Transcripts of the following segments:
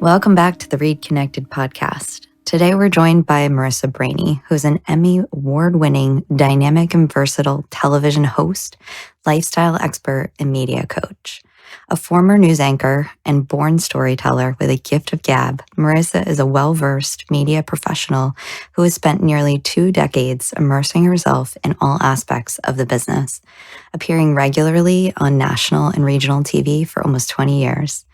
Welcome back to the ReidConnect-Ed podcast. Today we're joined by Marisa Brahney, who's an Emmy award-winning, dynamic and versatile television host, lifestyle expert, and media coach. A former news anchor and born storyteller with a gift of gab, Marisa is a well-versed media professional who has spent nearly 2 decades immersing herself in all aspects of the business, appearing regularly on national and regional TV for almost 20 years.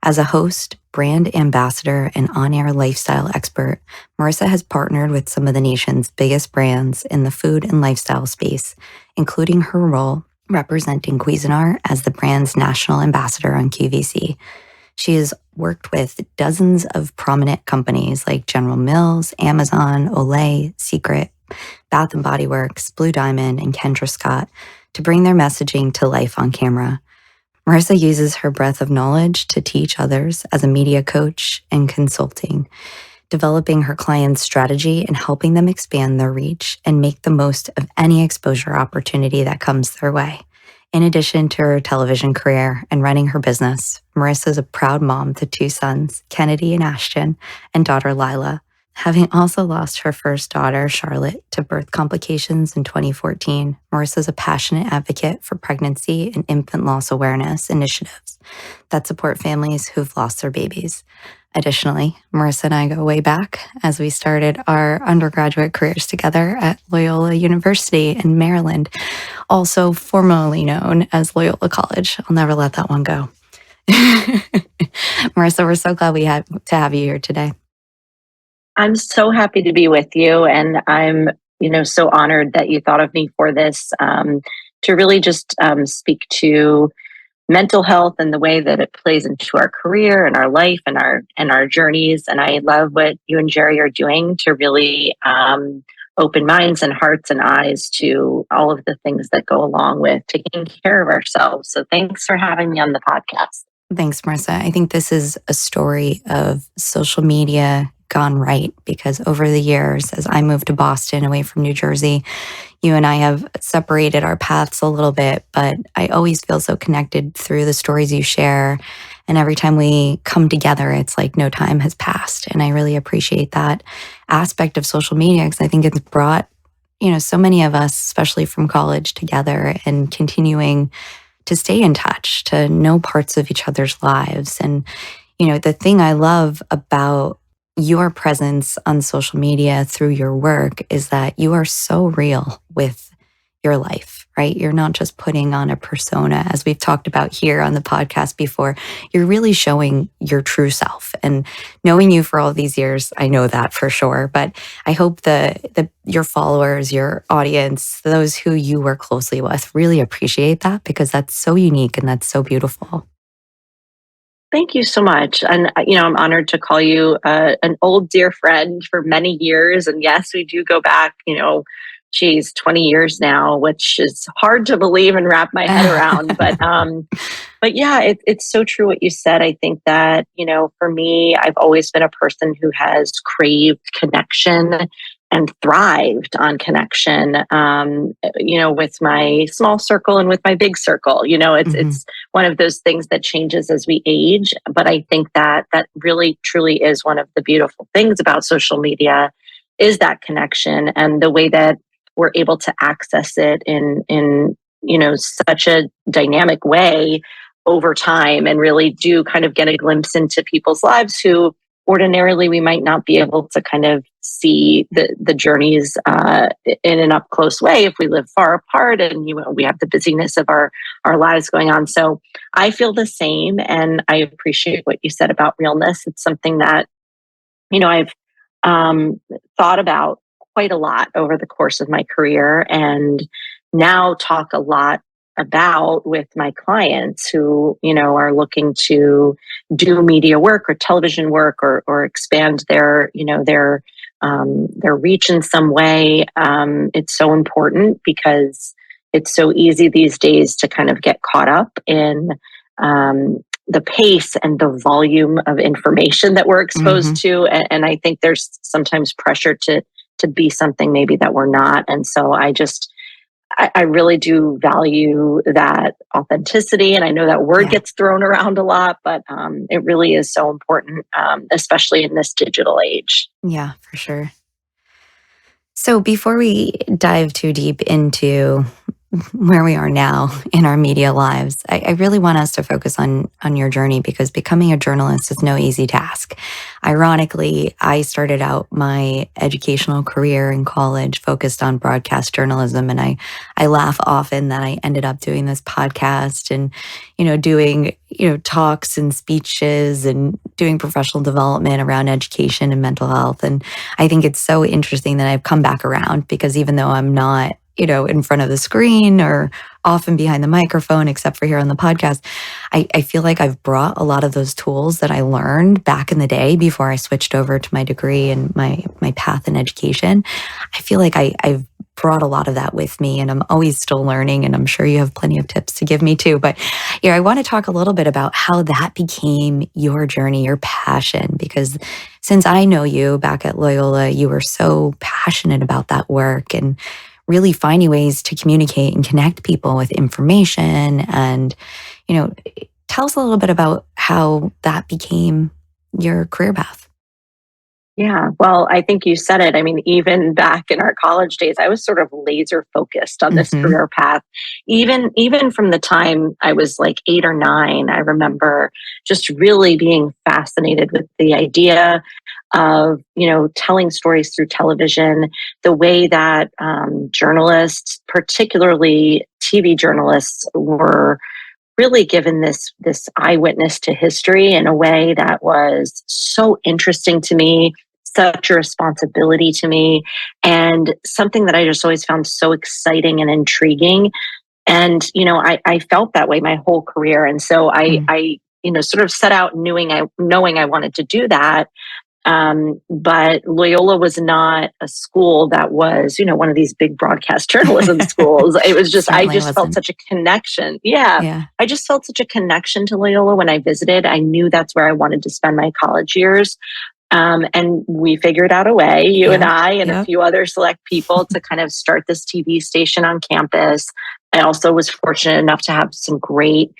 As a host, brand ambassador, and on-air lifestyle expert, Marisa has partnered with some of the nation's biggest brands in the food and lifestyle space, including her role representing Cuisinart as the brand's national ambassador on QVC. She has worked with dozens of prominent companies like General Mills, Amazon, Olay, Secret, Bath & Body Works, Blue Diamond, and Kendra Scott to bring their messaging to life on camera. Marisa uses her breadth of knowledge to teach others as a media coach and consulting, developing her clients' strategy and helping them expand their reach and make the most of any exposure opportunity that comes their way. In addition to her television career and running her business, Marisa is a proud mom to 2 sons, Kennedy and Ashton, and daughter Lila. Having also lost her first daughter, Charlotte, to birth complications in 2014, Marisa is a passionate advocate for pregnancy and infant loss awareness initiatives that support families who've lost their babies. Additionally, Marisa and I go way back as we started our undergraduate careers together at Loyola University in Maryland, also formerly known as Loyola College. I'll never let that one go. Marisa, we're so glad we had to have you here today. I'm so happy to be with you, and I'm, so honored that you thought of me for this, to really just speak to mental health and the way that it plays into our career and our life and our journeys. And I love what you and Jerry are doing to really open minds and hearts and eyes to all of the things that go along with taking care of ourselves. So thanks for having me on the podcast. Thanks, Marisa. I think this is a story of social media gone right, because over the years, as I moved to Boston away from New Jersey, you and I have separated our paths a little bit, but I always feel so connected through the stories you share. And every time we come together, it's like no time has passed. And I really appreciate that aspect of social media, because I think it's brought, so many of us, especially from college, together and continuing to stay in touch, to know parts of each other's lives. And, the thing I love about your presence on social media through your work is that you are so real with your life, right? You're not just putting on a persona, as we've talked about here on the podcast before. You're really showing your true self. And knowing you for all these years, I know that for sure. But I hope your followers, your audience, those who you work closely with really appreciate that, because that's so unique and that's so beautiful. Thank you so much. And, I'm honored to call you an old dear friend for many years. And yes, we do go back, 20 years now, which is hard to believe and wrap my head around. But yeah, it's so true what you said. I think that, for me, I've always been a person who has craved connection and thrived on connection, with my small circle and with my big circle. It's one of those things that changes as we age. But I think that really, truly is one of the beautiful things about social media is that connection and the way that we're able to access it in such a dynamic way over time, and really do kind of get a glimpse into people's lives who ordinarily we might not be able to kind of see the journeys in an up close way if we live far apart and we have the busyness of our lives going on. So I feel the same, and I appreciate what you said about realness. It's something that I've thought about quite a lot over the course of my career, and now talk a lot about with my clients who, are looking to do media work or television work or expand their reach in some way. It's so important because it's so easy these days to kind of get caught up in the pace and the volume of information that we're exposed to. And I think there's sometimes pressure to be something maybe that we're not. And so I just I really do value that authenticity. And I know that word Yeah. gets thrown around a lot, but it really is so important, especially in this digital age. Yeah, for sure. So before we dive too deep into where we are now in our media lives, I really want us to focus on your journey, because becoming a journalist is no easy task. Ironically, I started out my educational career in college focused on broadcast journalism, and I laugh often that I ended up doing this podcast and doing talks and speeches and doing professional development around education and mental health. And I think it's so interesting that I've come back around, because even though I'm not in front of the screen or often behind the microphone, except for here on the podcast, I feel like I've brought a lot of those tools that I learned back in the day before I switched over to my degree and my path in education. I feel like I've brought a lot of that with me, and I'm always still learning, and I'm sure you have plenty of tips to give me too. But I want to talk a little bit about how that became your journey, your passion, because since I know you back at Loyola, you were so passionate about that work and really finding ways to communicate and connect people with information. And, tell us a little bit about how that became your career path. Yeah, well, I think you said it. I mean, even back in our college days, I was sort of laser focused on this Hmm. career path. Even from the time I was like 8 or 9, I remember just really being fascinated with the idea of telling stories through television, the way that journalists, particularly TV journalists, were really given this eyewitness to history in a way that was so interesting to me, such a responsibility to me, and something that I just always found so exciting and intriguing. And I felt that way my whole career, and so Mm. I sort of set out knowing I wanted to do that. But Loyola was not a school that was, one of these big broadcast journalism schools. It was just, I Certainly just felt wasn't. such a connection. Yeah. Yeah. I just felt such a connection to Loyola when I visited. I knew that's where I wanted to spend my college years. And we figured out a way, you and Yep. I and a Yep. few other select people, to kind of start this TV station on campus. I also was fortunate enough to have some great,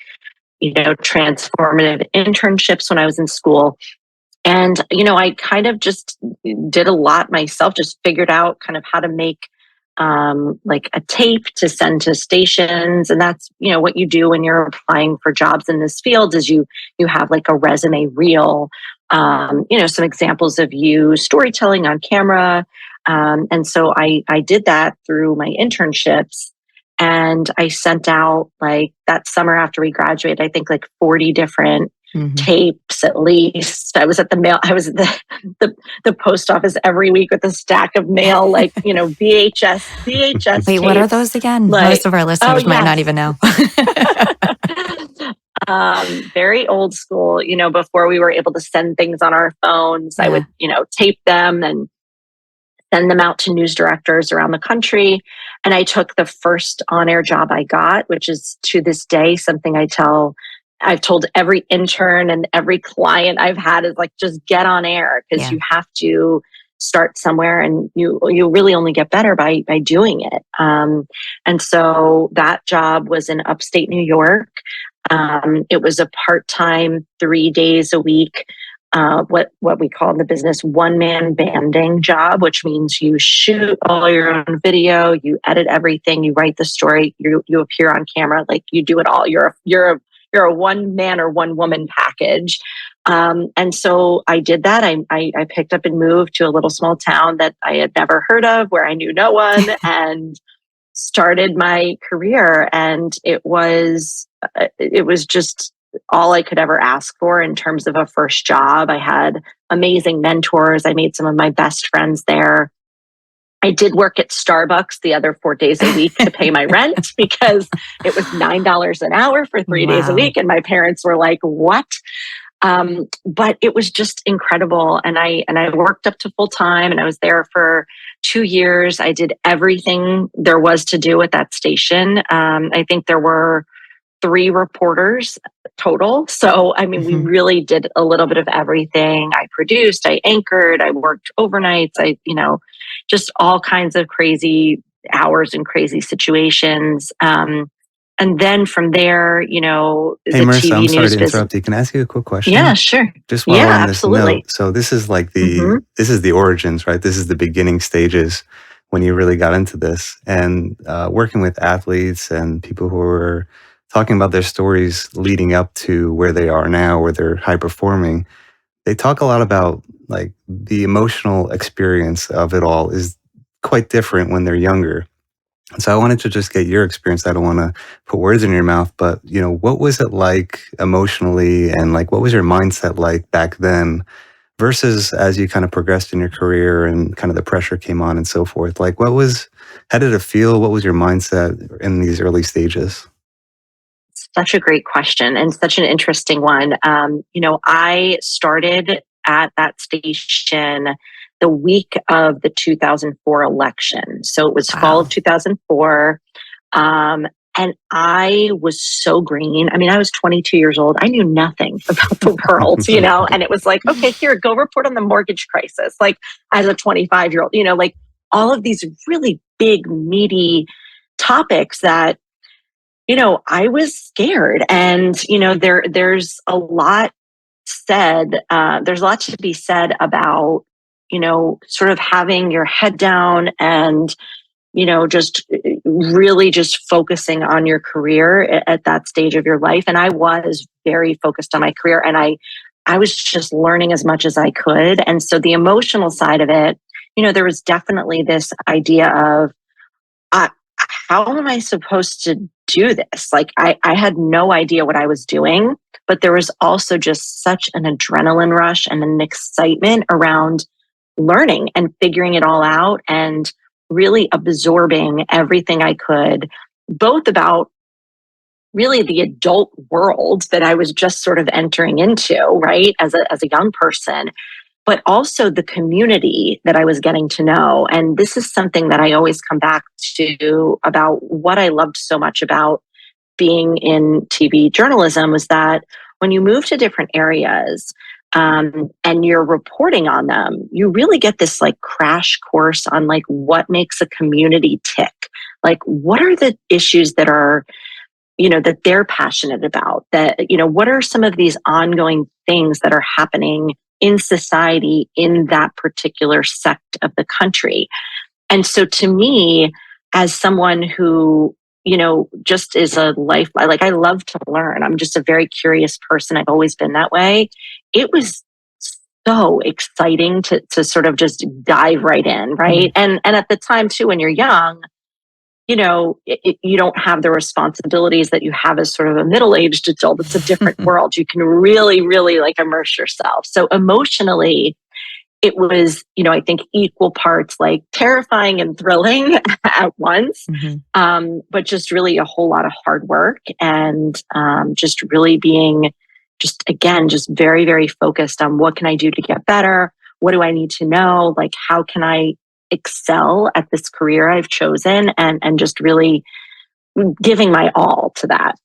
transformative internships when I was in school. And, I kind of just did a lot myself, just figured out kind of how to make like a tape to send to stations. And that's, what you do when you're applying for jobs in this field is you have like a resume reel, some examples of you storytelling on camera. And so I did that through my internships. And I sent out, like, that summer after we graduated, I think like 40 different Hmm. tapes at least. I was at the post office every week with a stack of mail, like, VHS Wait, what are tapes. those again? Most Like, of our oh listeners might not yes. even know. Very old school, before we were able to send things on our phones. I Yeah. would, tape them and send them out to news directors around the country. And I took the first on air job I got, which is to this day something I've told every intern and every client I've had, is like, just get on air, because Yeah. you have to start somewhere, and you really only get better by doing it. And so that job was in upstate New York. It was a part-time, 3 days a week, what we call in the business one-man banding job, which means you shoot all your own video, you edit everything, you write the story, you appear on camera, like, you do it all. You're a one man or one woman package. And so I did that. I picked up and moved to a little small town that I had never heard of, where I knew no one, and started my career. And it was just all I could ever ask for in terms of a first job. I had amazing mentors. I made some of my best friends there. I did work at Starbucks the other 4 days a week to pay my rent, because it was $9 an hour for 3 days a Wow. week. And my parents were like, what? But it was just incredible. And I worked up to full time, and I was there for 2 years. I did everything there was to do at that station. I think there were 3 reporters total. So, I mean, we Hmm. really did a little bit of everything. I produced, I anchored, I worked overnights, just all kinds of crazy hours in crazy situations. And then from there, Hey, the Marissa, I'm TV sorry news to business. interrupt you. Can I ask you a quick Yeah, question? sure. Just while we're Yeah, on this absolutely. note, so this is like Hmm. this is the origins, right? This is the beginning stages when you really got into this, and working with athletes and people who are talking about their stories leading up to where they are now, where they're high performing. They talk a lot about like the emotional experience of it all is quite different when they're younger. So I wanted to just get your experience. I don't want to put words in your mouth, but what was it like emotionally, and like what was your mindset like back then versus as you kind of progressed in your career and kind of the pressure came on and so forth? Like how did it feel? What was your mindset in these early stages? Such a great question and such an interesting one. I started at that station the week of the 2004 election. So it was fall of Wow. 2004. And I was so green. I mean, I was 22 years old. I knew nothing about the world, and it was like, okay, here, go report on the mortgage crisis. Like as a 25-year-old, like all of these really big, meaty topics that I was scared. And, there's a lot said, there's a lot to be said about, sort of having your head down and, just really just focusing on your career at that stage of your life. And I was very focused on my career, and I was just learning as much as I could. And so the emotional side of it, there was definitely this idea of, uh, how am I supposed to do this? Like, I had no idea what I was doing, but there was also just such an adrenaline rush and an excitement around learning and figuring it all out and really absorbing everything I could, both about really the adult world that I was just sort of entering into, right, as a young person, but also the community that I was getting to know. And this is something that I always come back to about what I loved so much about being in TV journalism was that when you move to different areas, and you're reporting on them, you really get this like crash course on like what makes a community tick. Like, what are the issues that are, that they're passionate about? That, what are some of these ongoing things that are happening in society in that particular sect of the country? And so to me, as someone who, just is a life, like I love to learn. I'm just a very curious person. I've always been that way. It was so exciting to sort of just dive right in, right? And at the time too, when you're young, you don't have the responsibilities that you have as sort of a middle-aged adult. It's a different world. You can really, really like immerse yourself. So emotionally, it was, I think equal parts like terrifying and thrilling at once, but just really a whole lot of hard work and just really being just, again, just very, very focused on what can I do to get better? What do I need to know? Like, how can I excel at this career I've chosen, and just really giving my all to that.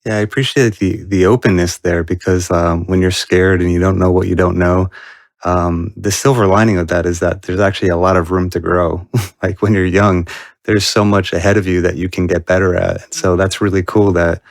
Yeah, I appreciate the openness there because when you're scared and you don't know what you don't know, the silver lining of that is that there's actually a lot of room to grow. Like when you're young, there's so much ahead of you that you can get better at. And so that's really cool that,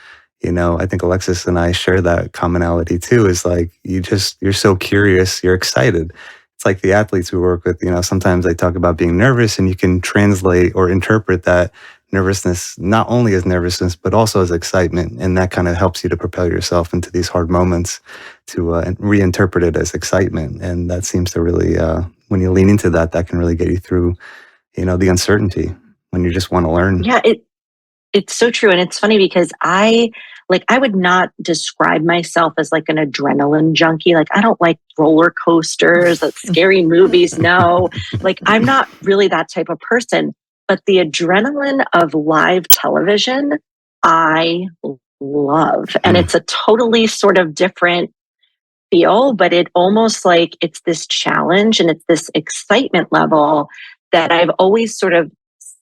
I think Alexis and I share that commonality too, is like you're so curious, you're excited. It's like the athletes we work with, sometimes they talk about being nervous, and you can translate or interpret that nervousness not only as nervousness, but also as excitement. And that kind of helps you to propel yourself into these hard moments to reinterpret it as excitement. And that seems to really, when you lean into that, that can really get you through, the uncertainty when you just want to learn. Yeah, it's so true. And it's funny because I would not describe myself as like an adrenaline junkie. Like, I don't like roller coasters, that scary movies. No, like I'm not really that type of person, but the adrenaline of live television, I love. And it's a totally sort of different feel, but it almost like it's this challenge and it's this excitement level that I've always sort of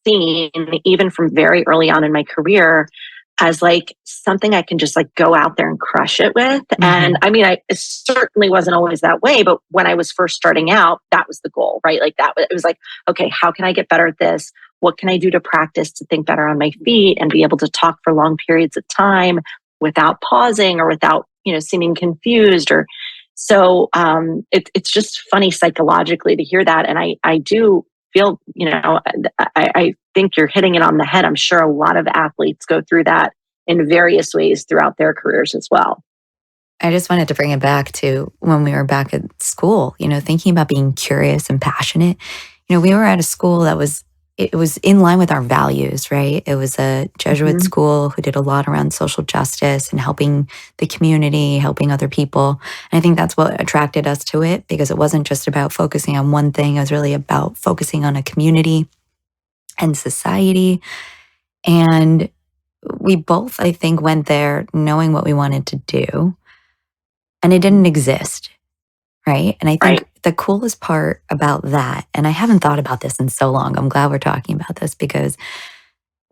seen, even from very early on in my career, as like something I can just like go out there and crush it with. And I mean, it certainly wasn't always that way, but when I was first starting out, that was the goal, right? Like it was like, okay, how can I get better at this? what can I do to practice to think better on my feet and be able to talk for long periods of time without pausing or without, seeming confused or so it's just funny psychologically to hear that. And I do feel, I think you're hitting it on the head. I'm sure a lot of athletes go through that in various ways throughout their careers as well. I just wanted to bring it back to when we were back at school, thinking about being curious and passionate. We were at a school that was in line with our values, right? It was a Jesuit school who did a lot around social justice and helping the community, helping other people. And I think that's what attracted us to it, because it wasn't just about focusing on one thing. It was really about focusing on a community and society. And we both, I think, went there knowing what we wanted to do, and it didn't exist, right? And I think the coolest part about that, and I haven't thought about this in so long, I'm glad we're talking about this, because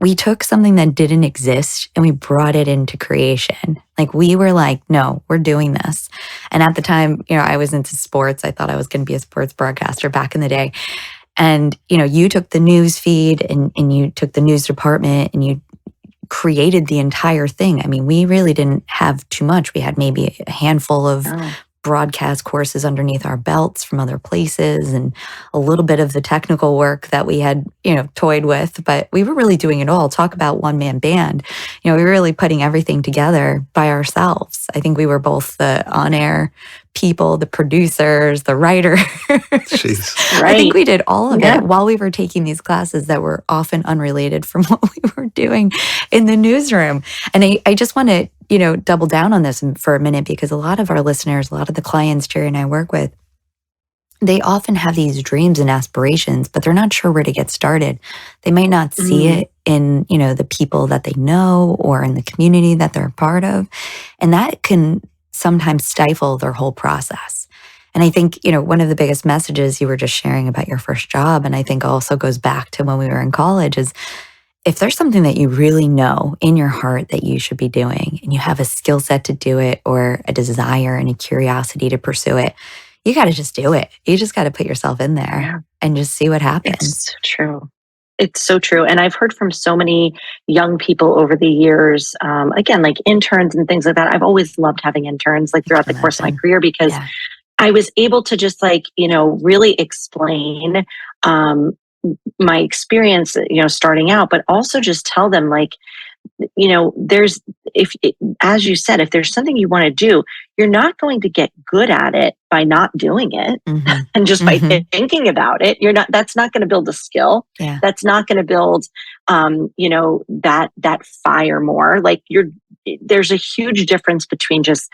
we took something that didn't exist and we brought it into creation. Like, we were like, no, we're doing this. And at the time, I was into sports. I thought I was going to be a sports broadcaster back in the day. And, you took the news feed and you took the news department and you created the entire thing. I mean, we really didn't have too much. We had maybe a handful of broadcast courses underneath our belts from other places and a little bit of the technical work that we had, toyed with, but we were really doing it all. Talk about one-man band. We were really putting everything together by ourselves. I think we were both the on-air people, the producers, the writers. Jeez. I think we did all of it while we were taking these classes that were often unrelated from what we were doing in the newsroom. And I just want to, double down on this for a minute, because a lot of our listeners, a lot of the clients Jerry and I work with, they often have these dreams and aspirations, but they're not sure where to get started. They might not see it in, the people that they know or in the community that they're a part of. And that can sometimes stifle their whole process. And I think, one of the biggest messages you were just sharing about your first job, and I think also goes back to when we were in college, is if there's something that you really know in your heart that you should be doing, and you have a skill set to do it or a desire and a curiosity to pursue it, you got to just do it. You just got to put yourself in there and just see what happens. It's true. It's so true. And I've heard from so many young people over the years, again, like interns and things like that. I've always loved having interns like throughout the course of my career, because I was able to just really explain my experience, starting out, but also just tell them there's, as you said, if there's something you want to do, you're not going to get good at it by not doing it and just by thinking about it. That's not going to build a skill. Yeah. That's not going to build, that fire more. There's a huge difference between just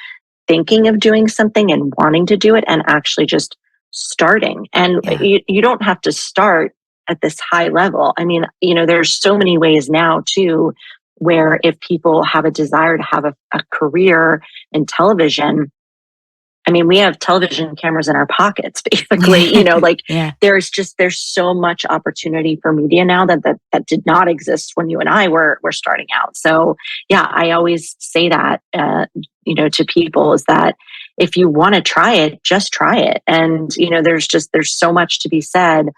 thinking of doing something and wanting to do it and actually just starting. And you don't have to start at this high level. I mean, there's so many ways now too, where if people have a desire to have a career in television, I mean, we have television cameras in our pockets, basically, there's so much opportunity for media now that did not exist when you and I were starting out. So I always say that, to people, is that if you want to try it, just try it. And, there's so much to be said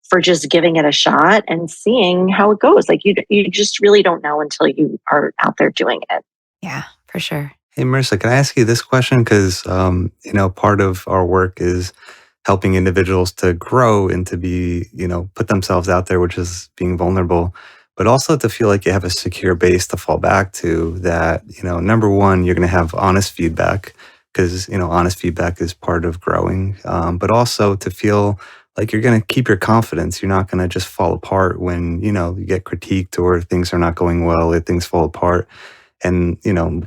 for just giving it a shot and seeing how it goes. Like you just really don't know until you are out there doing it. Yeah, for sure. Hey, Marisa, can I ask you this question? Because, part of our work is helping individuals to grow and to be, put themselves out there, which is being vulnerable, but also to feel like you have a secure base to fall back to that, number one, you're going to have honest feedback, because, honest feedback is part of growing, but also to feel like you're going to keep your confidence. You're not going to just fall apart when, you get critiqued or things are not going well, or things fall apart. And,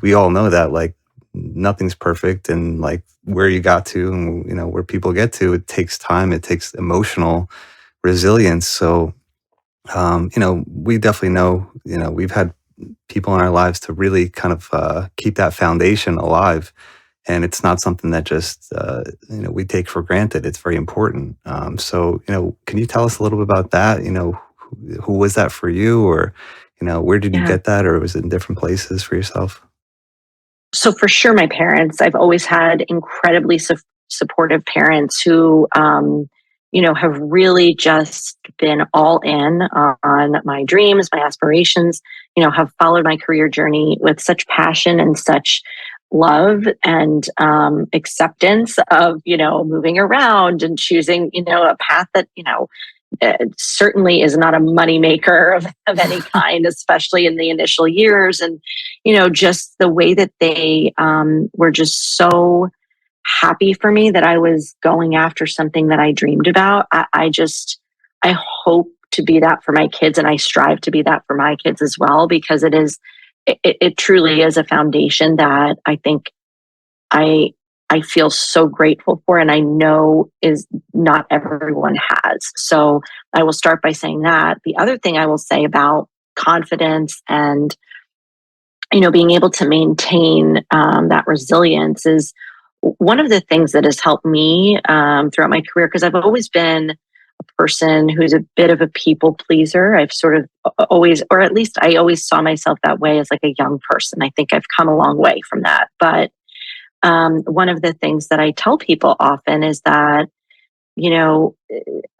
we all know that nothing's perfect, and where you got to and, where people get to, it takes time, it takes emotional resilience. So, we definitely know, we've had people in our lives to really kind of keep that foundation alive. And it's not something that just, we take for granted. It's very important. So, can you tell us a little bit about that? Who was that for you, or, where did you get that, or was it in different places for yourself? So for sure, my parents. I've always had incredibly supportive parents who, have really just been all in on my dreams, my aspirations, have followed my career journey with such passion and such love and acceptance of, moving around and choosing, a path that, certainly is not a moneymaker of any kind, especially in the initial years. And, just the way that they were just so happy for me that I was going after something that I dreamed about. I hope to be that for my kids, and I strive to be that for my kids as well, because it truly is a foundation that I think I feel so grateful for, and I know is not everyone has. So I will start by saying that. The other thing I will say about confidence and being able to maintain that resilience is one of the things that has helped me throughout my career, because I've always been a person who's a bit of a people pleaser. I've sort of always, or at least I always saw myself that way as like a young person. I think I've come a long way from that. But one of the things that I tell people often is that,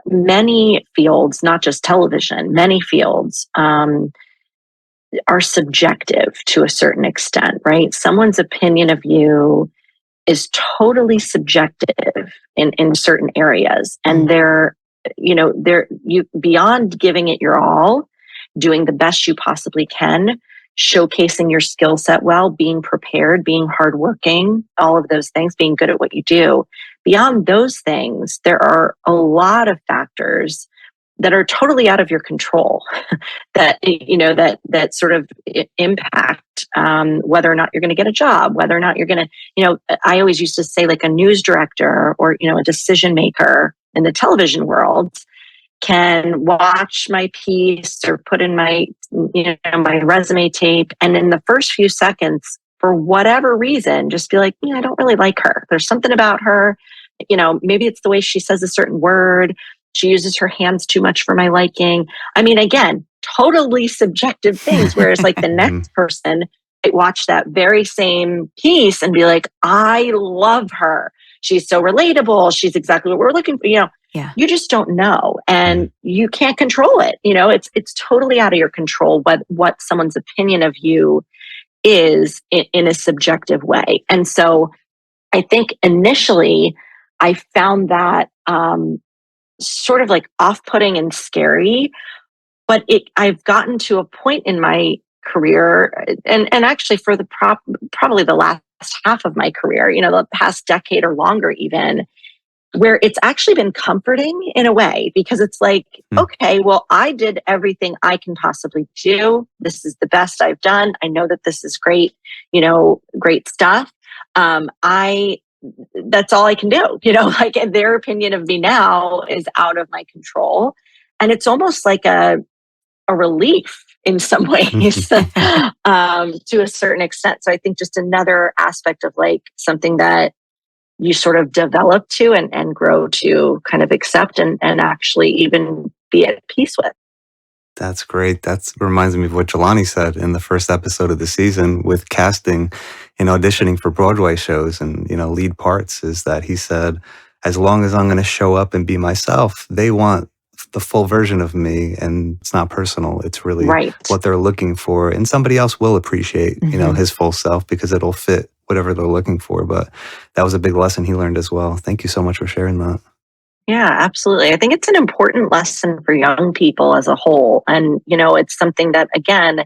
many fields, not just television, many fields are subjective to a certain extent, right? Someone's opinion of you is totally subjective in certain areas. And they're you beyond giving it your all, doing the best you possibly can, showcasing your skill set well, being prepared, being hardworking, all of those things, being good at what you do. Beyond those things, there are a lot of factors that are totally out of your control that that sort of impact whether or not you're going to get a job, whether or not you're going to, I always used to say like a news director or a decision maker in the television world can watch my piece or put in my my resume tape, and in the first few seconds, for whatever reason, just be like, I don't really like her. There's something about her, maybe it's the way she says a certain word. She uses her hands too much for my liking. I mean, again, totally subjective things. Whereas like the next person might watch that very same piece and be like, I love her. She's so relatable. She's exactly what we're looking for. Yeah. You just don't know, and you can't control it. It's totally out of your control what someone's opinion of you is in a subjective way. And so I think initially I found that sort of like off-putting and scary, but I've gotten to a point in my career and actually for the probably the last half of my career, the past decade or longer even, where it's actually been comforting in a way, because it's like, okay, well, I did everything I can possibly do. This is the best I've done. I know that this is great, great stuff. That's all I can do, like their opinion of me now is out of my control. And it's almost like a relief in some ways to a certain extent. So I think just another aspect of like something that you sort of develop to and grow to kind of accept and actually even be at peace with. That's great. That reminds me of what Jelani said in the first episode of the season with casting and auditioning for Broadway shows and, lead parts, is that he said, as long as I'm going to show up and be myself, they want the full version of me, and it's not personal. It's really what they're looking for. And somebody else will appreciate, his full self because it'll fit whatever they're looking for. But that was a big lesson he learned as well. Thank you so much for sharing that. Yeah, absolutely. I think it's an important lesson for young people as a whole. And, it's something that, again,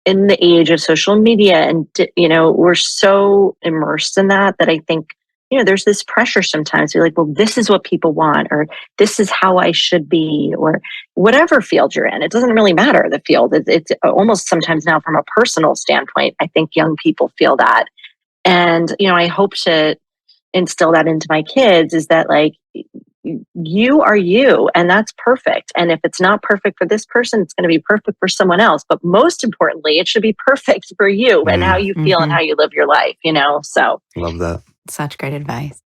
in the age of social media and, we're so immersed in that I think, there's this pressure sometimes to be like, well, this is what people want, or this is how I should be, or whatever field you're in. It doesn't really matter the field. It's almost sometimes now from a personal standpoint, I think young people feel that. And, I hope to instill that into my kids, is that like, you are you, and that's perfect. And if it's not perfect for this person, it's going to be perfect for someone else. But most importantly, it should be perfect for you and how you feel and how you live your life, so. Love that. Such great advice.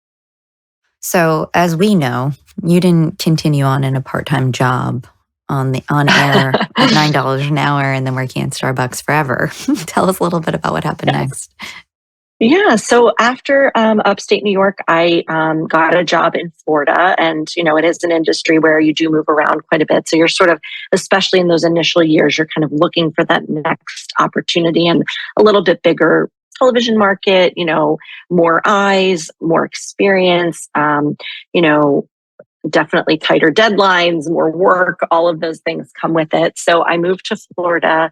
So as we know, you didn't continue on in a part-time job on air at $9 an hour and then working at Starbucks forever. Tell us a little bit about what happened next. Yeah. So after upstate New York, I got a job in Florida. And, it is an industry where you do move around quite a bit. So you're sort of, especially in those initial years, you're kind of looking for that next opportunity and a little bit bigger television market, more eyes, more experience, you know, definitely tighter deadlines, more work, all of those things come with it. So I moved to Florida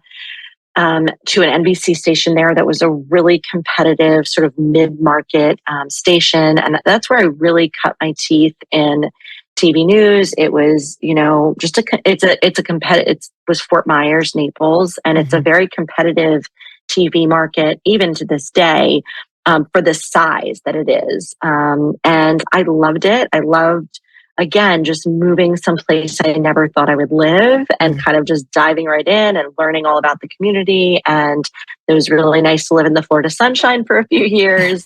to an NBC station there that was a really competitive sort of mid-market station, and that's where I really cut my teeth in TV news. It was, just it's a competitive. It was Fort Myers, Naples, and it's a very competitive TV market even to this day for the size that it is. And I loved it. I loved again, just moving someplace I never thought I would live and kind of just diving right in and learning all about the community. And it was really nice to live in the Florida sunshine for a few years.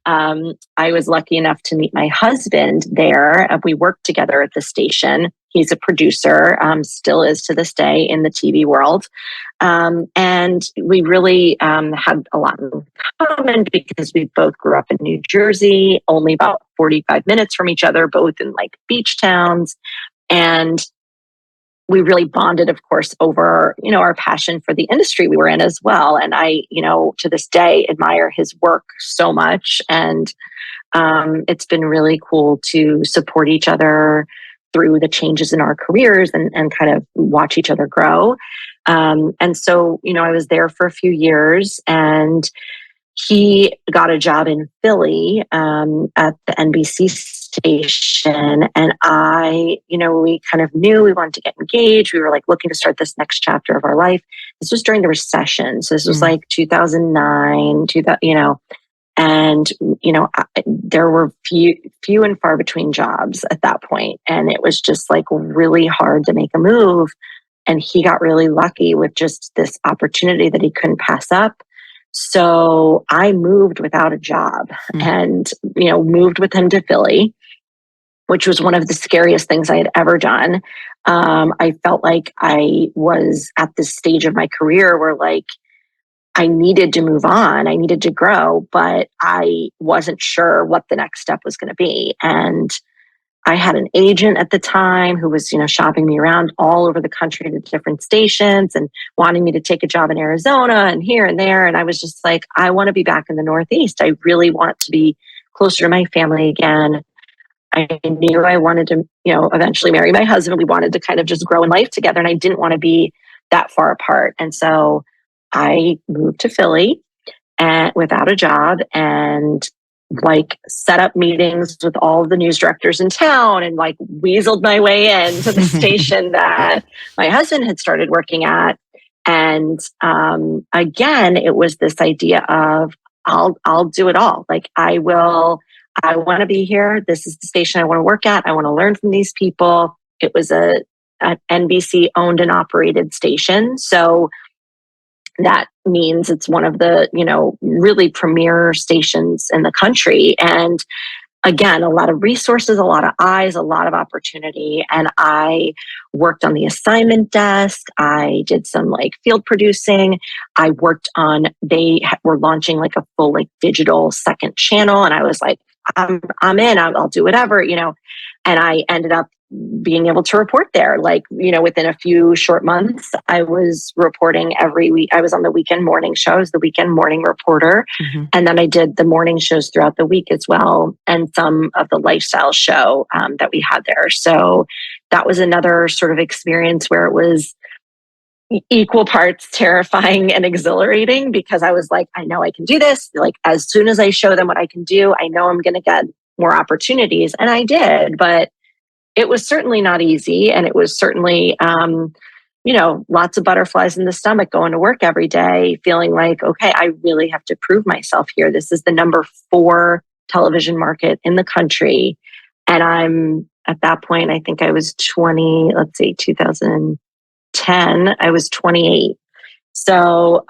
I was lucky enough to meet my husband there. We worked together at the station. He's a producer, still is to this day in the TV world. And we really had a lot in common because we both grew up in New Jersey, only about 45 minutes from each other, both in like beach towns. And we really bonded, of course, over, our passion for the industry we were in as well. And I, to this day, admire his work so much. And it's been really cool to support each other through the changes in our careers and kind of watch each other grow. And so, I was there for a few years and he got a job in Philly at the NBC station. And we kind of knew we wanted to get engaged. We were like looking to start this next chapter of our life. This was during the recession. So this was like 2009, 2000, and, there were few and far between jobs at that point. And it was just like really hard to make a move. And he got really lucky with just this opportunity that he couldn't pass up. So I moved without a job and, moved with him to Philly, which was one of the scariest things I had ever done. I felt like I was at this stage of my career where like, I needed to move on. I needed to grow, but I wasn't sure what the next step was going to be. And I had an agent at the time who was, shopping me around all over the country to different stations and wanting me to take a job in Arizona and here and there. And I was just like, I want to be back in the Northeast. I really want to be closer to my family again. I knew I wanted to, eventually marry my husband. We wanted to kind of just grow in life together. And I didn't want to be that far apart. And so I moved to Philly and without a job and like set up meetings with all the news directors in town and like weaseled my way into the station that my husband had started working at. And again, it was this idea of I'll do it all. Like I want to be here. This is the station I want to work at. I want to learn from these people. It was an NBC owned and operated station. So that means it's one of the, really premier stations in the country. And again, a lot of resources, a lot of eyes, a lot of opportunity. And I worked on the assignment desk. I did some like field producing. I worked on, they were launching like a full like digital second channel. And I was like, I'm in, I'll do whatever, and I ended up being able to report there. Like, within a few short months, I was reporting every week. I was on the weekend morning shows, the weekend morning reporter. And then I did the morning shows throughout the week as well. And some of the lifestyle show that we had there. So that was another sort of experience where it was equal parts terrifying and exhilarating because I was like, I know I can do this. Like, as soon as I show them what I can do, I know I'm going to get more opportunities. And I did, but it was certainly not easy. And it was certainly, lots of butterflies in the stomach going to work every day, feeling like, okay, I really have to prove myself here. This is the number 4 television market in the country. And I'm at that point, I think I was 2010, I was 28. So,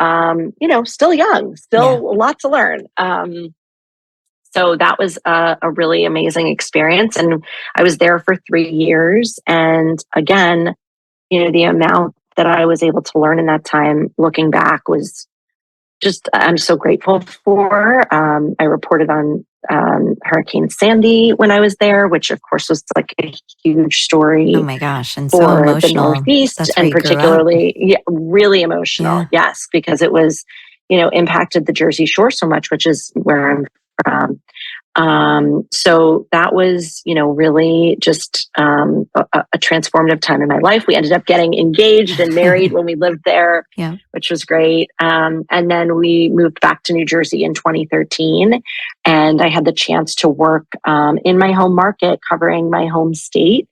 still young, still a lot to learn. So that was a really amazing experience. And I was there for 3 years. And again, the amount that I was able to learn in that time, looking back, was I'm so grateful for. I reported on Hurricane Sandy when I was there, which of course was like a huge story Oh my gosh. And so for the emotional. Northeast, That's where and you grew up. particularly, really emotional. Yeah. Yes, because it was, impacted the Jersey Shore so much, which is where I'm from. So that was, really just a transformative time in my life. We ended up getting engaged and married when we lived there, Yeah. which was great. And then we moved back to New Jersey in 2013, and I had the chance to work in my home market, covering my home state.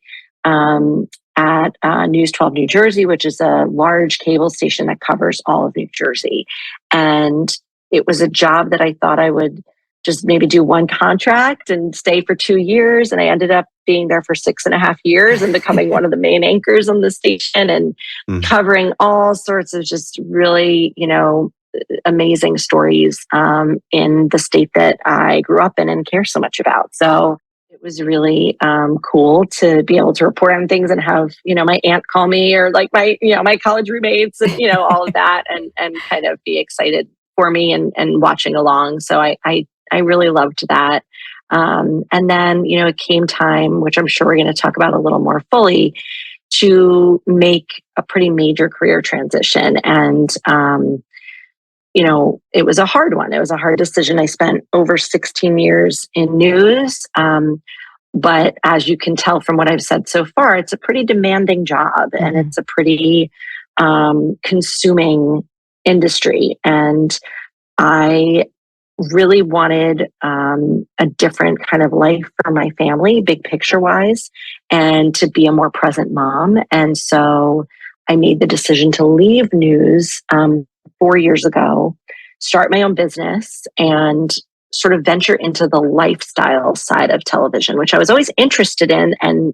At News 12 New Jersey, which is a large cable station that covers all of New Jersey. And it was a job that I thought I would just maybe do one contract and stay for 2 years. And I ended up being there for 6.5 years and becoming one of the main anchors on the station and covering all sorts of just really, amazing stories in the state that I grew up in and care so much about. So it was really cool to be able to report on things and have, my aunt call me, or like my college roommates, and, all of that, and kind of be excited for me and watching along. So I really loved that. And then, it came time, which I'm sure we're going to talk about a little more fully, to make a pretty major career transition. And, it was a hard one. It was a hard decision. I spent over 16 years in news. But as you can tell from what I've said so far, it's a pretty demanding job, and it's a pretty consuming industry. And I really wanted a different kind of life for my family, big picture wise, and to be a more present mom. And so I made the decision to leave news 4 years ago, start my own business, and sort of venture into the lifestyle side of television, which I was always interested in and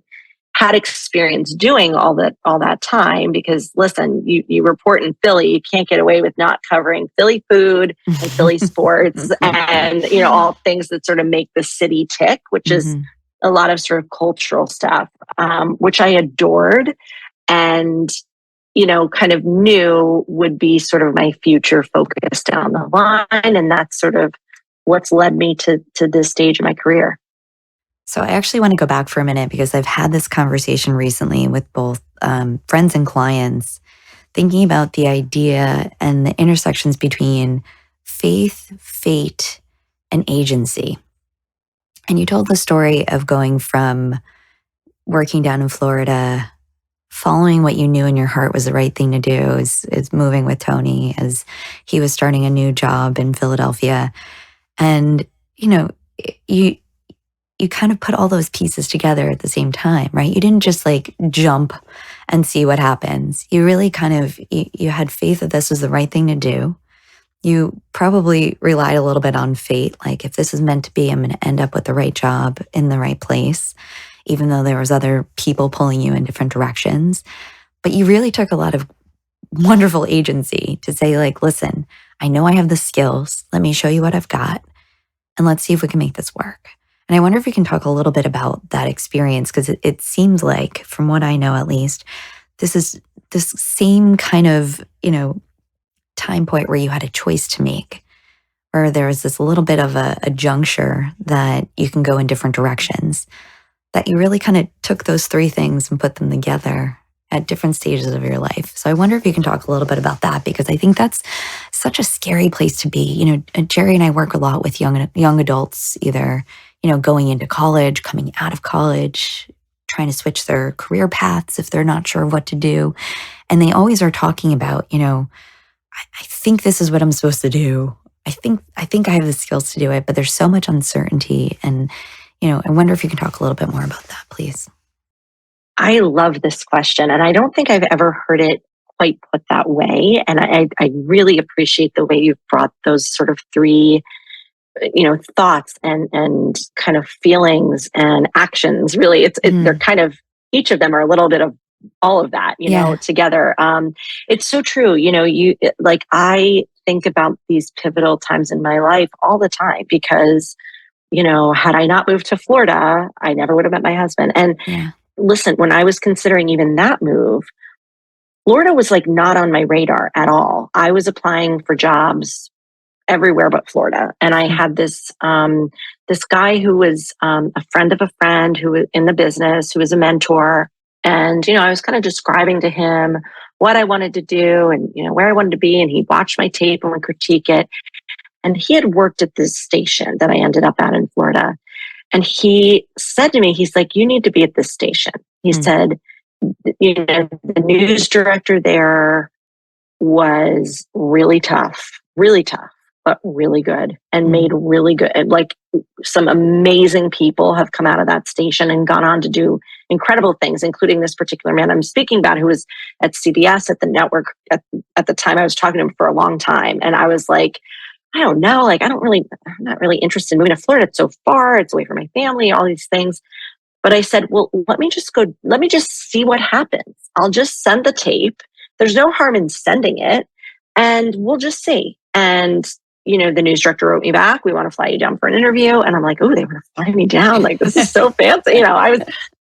had experience doing all that time. Because listen, you report in Philly, you can't get away with not covering Philly food and Philly sports and all things that sort of make the city tick, which is a lot of sort of cultural stuff, which I adored and kind of knew would be sort of my future focus down the line. And that's sort of what's led me to this stage of my career. So I actually want to go back for a minute, because I've had this conversation recently with both friends and clients, thinking about the idea and the intersections between faith, fate, and agency. And you told the story of going from working down in Florida, following what you knew in your heart was the right thing to do, is moving with Tony as he was starting a new job in Philadelphia. And, you kind of put all those pieces together at the same time, right? You didn't just like jump and see what happens. You really kind of, you had faith that this was the right thing to do. You probably relied a little bit on fate. Like, if this is meant to be, I'm going to end up with the right job in the right place, even though there was other people pulling you in different directions. But you really took a lot of wonderful agency to say, like, listen, I know I have the skills. Let me show you what I've got, and let's see if we can make this work. And I wonder if you can talk a little bit about that experience, because it seems like, from what I know at least, this is this same kind of, time point where you had a choice to make, where there was this little bit of a juncture that you can go in different directions, that you really kind of took those three things and put them together at different stages of your life. So I wonder if you can talk a little bit about that, because I think that's such a scary place to be. Jerry and I work a lot with young adults, either going into college, coming out of college, trying to switch their career paths if they're not sure what to do. And they always are talking about, I think this is what I'm supposed to do. I think I have the skills to do it, but there's so much uncertainty. And, I wonder if you can talk a little bit more about that, please. I love this question, and I don't think I've ever heard it quite put that way. And I really appreciate the way you've brought those sort of three thoughts and kind of feelings and actions. Really, they're kind of, each of them are a little bit of all of that, together. It's so true. I think about these pivotal times in my life all the time, because, had I not moved to Florida, I never would have met my husband. And listen, when I was considering even that move, Florida was like not on my radar at all. I was applying for jobs everywhere but Florida. And I had this this guy who was a friend of a friend who was in the business, who was a mentor. And, I was kind of describing to him what I wanted to do and, where I wanted to be. And he watched my tape and would critique it. And he had worked at this station that I ended up at in Florida. And he said to me, he's like, you need to be at this station. He said, the news director there was really tough, but really good and made really good. Like some amazing people have come out of that station and gone on to do incredible things, including this particular man I'm speaking about who was at CBS at the network at the time. I was talking to him for a long time. And I was like, I don't know, like, I'm not really interested in moving to Florida. It's so far, it's away from my family, all these things. But I said, well, let me just see what happens. I'll just send the tape. There's no harm in sending it and we'll just see. And, the news director wrote me back. We want to fly you down for an interview. And I'm like, oh, they want to fly me down. Like, this is so fancy.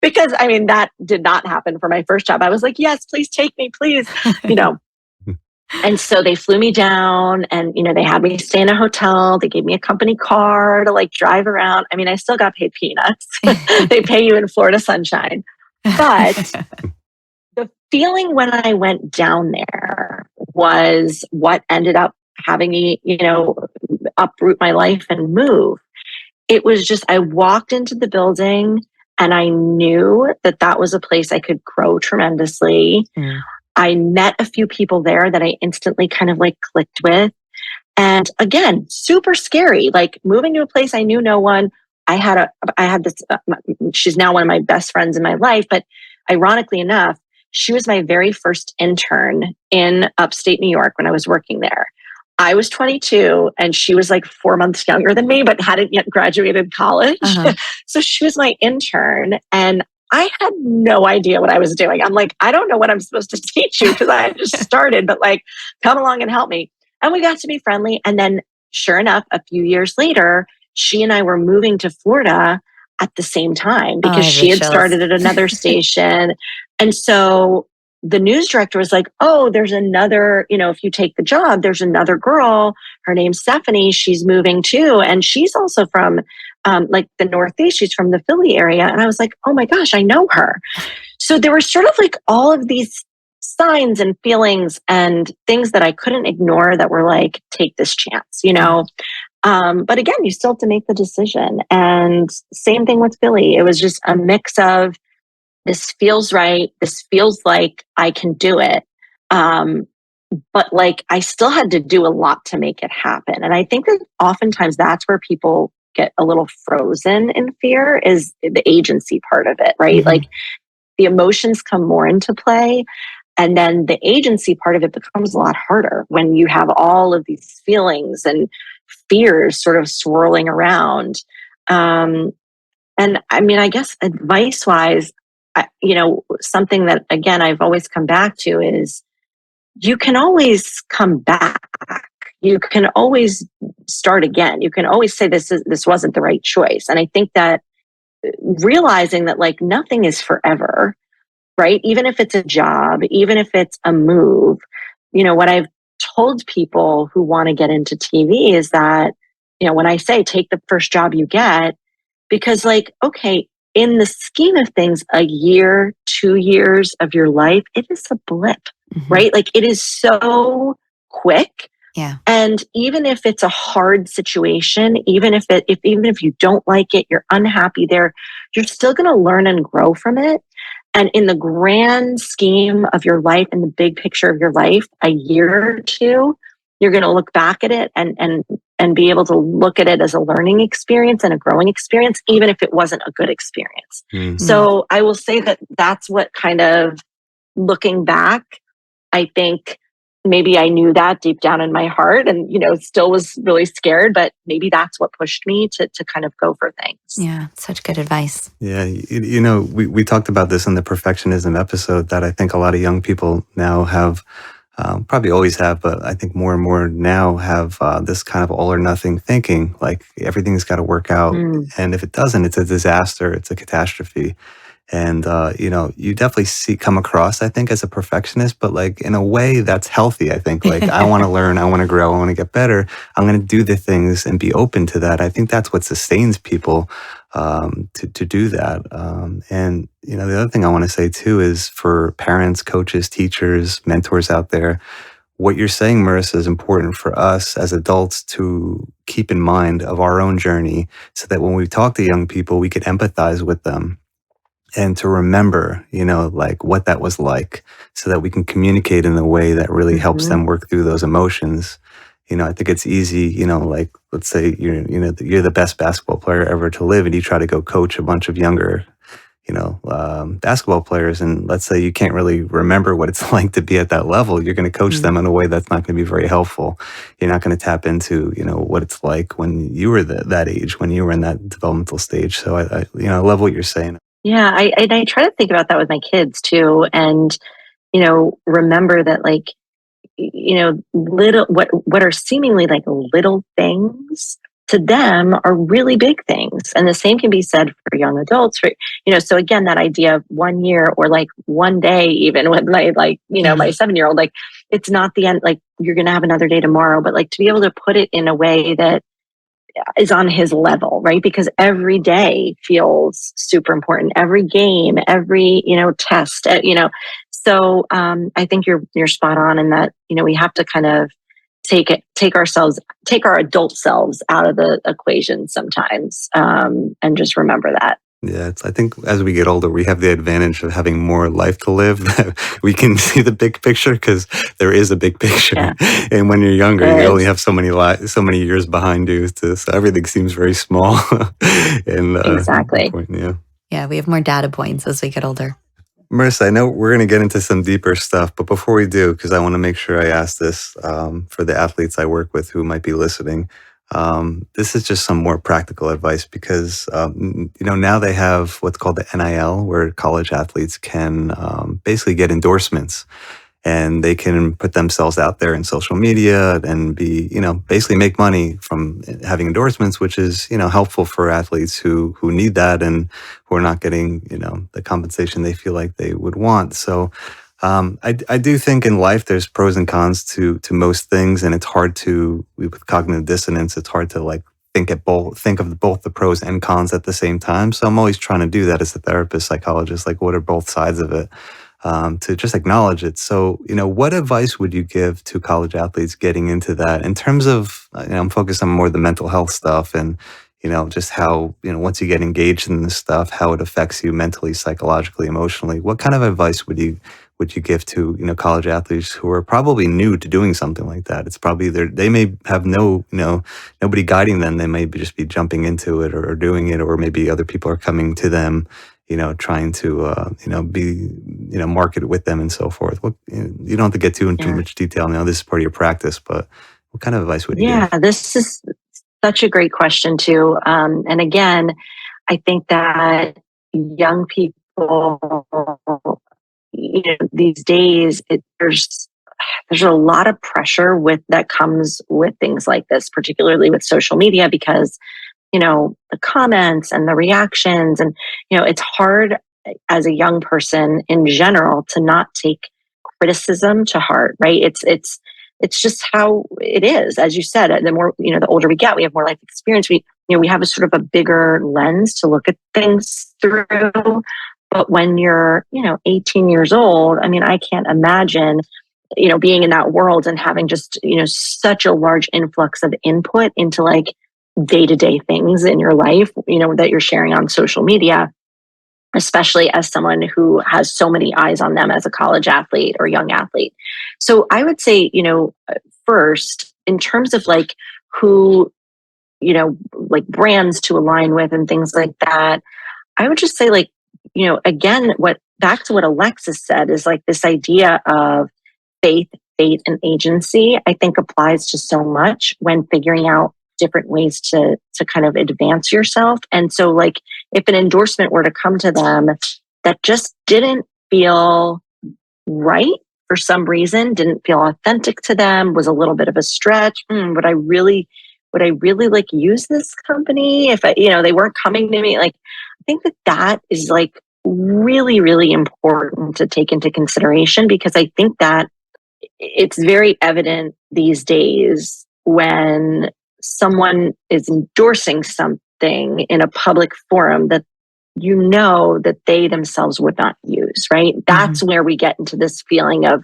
Because that did not happen for my first job. I was like, yes, please take me, please, And so they flew me down and, they had me stay in a hotel. They gave me a company car to like drive around. I still got paid peanuts. They pay you in Florida sunshine. But the feeling when I went down there was what ended up having me, uproot my life and move. It was just, I walked into the building and I knew that was a place I could grow tremendously. I met a few people there that I instantly kind of like clicked with. And again, super scary, like moving to a place I knew no one. I had this, she's now one of my best friends in my life, but ironically enough, she was my very first intern in upstate New York when I was working there. I was 22 and she was like 4 months younger than me, but hadn't yet graduated college. So she was my intern and I had no idea what I was doing. I'm like, I don't know what I'm supposed to teach you because I just started, but like, come along and help me. And we got to be friendly. And then sure enough, a few years later, she and I were moving to Florida at the same time because she had started at another station. And so the news director was like, oh, there's another, if you take the job, there's another girl. Her name's Stephanie. She's moving too. And she's also from like the Northeast. She's from the Philly area. And I was like, oh my gosh, I know her. So there were sort of like all of these signs and feelings and things that I couldn't ignore that were like, take this chance, But again, you still have to make the decision. And same thing with Philly. It was just a mix of, this feels right. This feels like I can do it. But like, I still had to do a lot to make it happen. And I think that oftentimes that's where people get a little frozen in fear is the agency part of it, right? Like the emotions come more into play. And then the agency part of it becomes a lot harder when you have all of these feelings and fears sort of swirling around. And I guess advice-wise, something that, again, I've always come back to is you can always come back. You can always start again. You can always say this wasn't the right choice. And I think that realizing that like nothing is forever, right? Even if it's a job, even if it's a move, what I've told people who want to get into TV is that, when I say take the first job you get, because like, okay, in the scheme of things, a year, 2 years of your life, it is a blip, right? Like it is so quick. Yeah. And even if it's a hard situation, even if you don't like it, you're unhappy there, you're still going to learn and grow from it. And in the grand scheme of your life and the big picture of your life, a year or two, you're going to look back at it and be able to look at it as a learning experience and a growing experience, even if it wasn't a good experience. So I will say that that's what kind of looking back, I think maybe I knew that deep down in my heart and, still was really scared, but maybe that's what pushed me to kind of go for things. Yeah, such good advice. Yeah, we talked about this in the perfectionism episode that I think a lot of young people now have, probably always have, but I think more and more now have this kind of all or nothing thinking, like everything's got to work out. And if it doesn't, it's a disaster, it's a catastrophe. And, you definitely come across, I think, as a perfectionist, but like in a way that's healthy. I think like, I want to learn, I want to grow, I want to get better. I'm going to do the things and be open to that. I think that's what sustains people, to do that. And, the other thing I want to say too is for parents, coaches, teachers, mentors out there, what you're saying, Marissa, is important for us as adults to keep in mind of our own journey so that when we talk to young people, we could empathize with them and to remember, like what that was like so that we can communicate in a way that really helps them work through those emotions. I think it's easy, like let's say you're the best basketball player ever to live and you try to go coach a bunch of younger, basketball players. And let's say you can't really remember what it's like to be at that level. You're going to coach them in a way that's not going to be very helpful. You're not going to tap into, what it's like when you were that age, when you were in that developmental stage. So I love what you're saying. Yeah, I try to think about that with my kids too, and remember that like little what are seemingly like little things to them are really big things, and the same can be said for young adults. For so again, that idea of 1 year or like one day, even with my my 7-year-old, like it's not the end. Like you're gonna have another day tomorrow, but like to be able to put it in a way that is on his level, right? Because every day feels super important. Every game, every, test, So I think you're spot on in that, we have to kind of take our adult selves out of the equation sometimes, and just remember that. Yeah, I think as we get older, we have the advantage of having more life to live. We can see the big picture because there is a big picture. Yeah. And when you're younger, you only have so many years behind you, so everything seems very small. And exactly. Yeah, we have more data points as we get older. Marissa, I know we're going to get into some deeper stuff, but before we do, because I want to make sure I ask this for the athletes I work with who might be listening. This is just some more practical advice because, now they have what's called the NIL, where college athletes can basically get endorsements and they can put themselves out there in social media and be, basically make money from having endorsements, which is, helpful for athletes who need that and who are not getting, the compensation they feel like they would want. So, I do think in life there's pros and cons to most things, and it's hard with cognitive dissonance, it's hard to like think of both the pros and cons at the same time. So I'm always trying to do that as a therapist, psychologist, like what are both sides of it, to just acknowledge it. So, what advice would you give to college athletes getting into that in terms of, I'm focused on more the mental health stuff and, just how, once you get engaged in this stuff, how it affects you mentally, psychologically, emotionally. What kind of advice would you give to, college athletes who are probably new to doing something like that? It's probably they may have nobody guiding them. They may just be jumping into it or doing it, or maybe other people are coming to them, trying to, be, marketed with them and so forth. You don't have to get too into much detail now. This is part of your practice, but what kind of advice would you give? Yeah, this is such a great question too. And again, I think that young people, these days, there's a lot of pressure that comes with things like this, particularly with social media, because the comments and the reactions, and it's hard as a young person in general to not take criticism to heart, right? It's just how it is. As you said, the more, the older we get, we have more life experience. We have a sort of a bigger lens to look at things through. But when you're, 18 years old, I mean, I can't imagine, being in that world and having just, such a large influx of input into like day-to-day things in your life, that you're sharing on social media, especially as someone who has so many eyes on them as a college athlete or young athlete. So I would say, first, in terms of like who, like brands to align with and things like that, I would just say like, again, back to what Alexis said is like this idea of faith, and agency, I think applies to so much when figuring out different ways to kind of advance yourself. And so like if an endorsement were to come to them that just didn't feel right for some reason, didn't feel authentic to them, was a little bit of a stretch, would I really like use this company if they weren't coming to me? Like, I think that is like really, really important to take into consideration, because I think that it's very evident these days when someone is endorsing something in a public forum that that they themselves would not use, right? That's where we get into this feeling of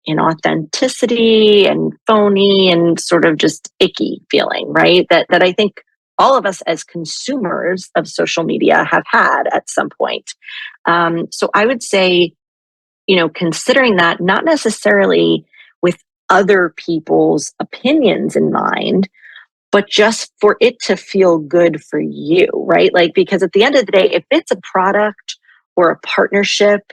inauthenticity and phony and sort of just icky feeling, right? That I think all of us as consumers of social media have had at some point. So I would say, considering that, not necessarily with other people's opinions in mind, but just for it to feel good for you, right? Like, because at the end of the day, if it's a product or a partnership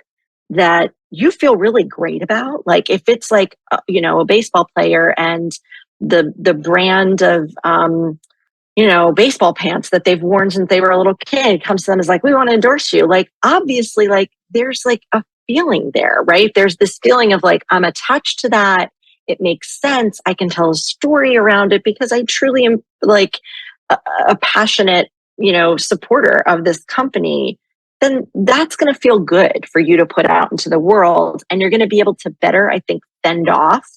that you feel really great about, like if it's like, a baseball player and the brand of, baseball pants that they've worn since they were a little kid comes to them, is like, we want to endorse you. Like, obviously, like there's like a feeling there, right? There's this feeling of like, I'm attached to that. It makes sense. I can tell a story around it because I truly am like a passionate, supporter of this company. Then that's going to feel good for you to put out into the world. And you're going to be able to better, I think, fend off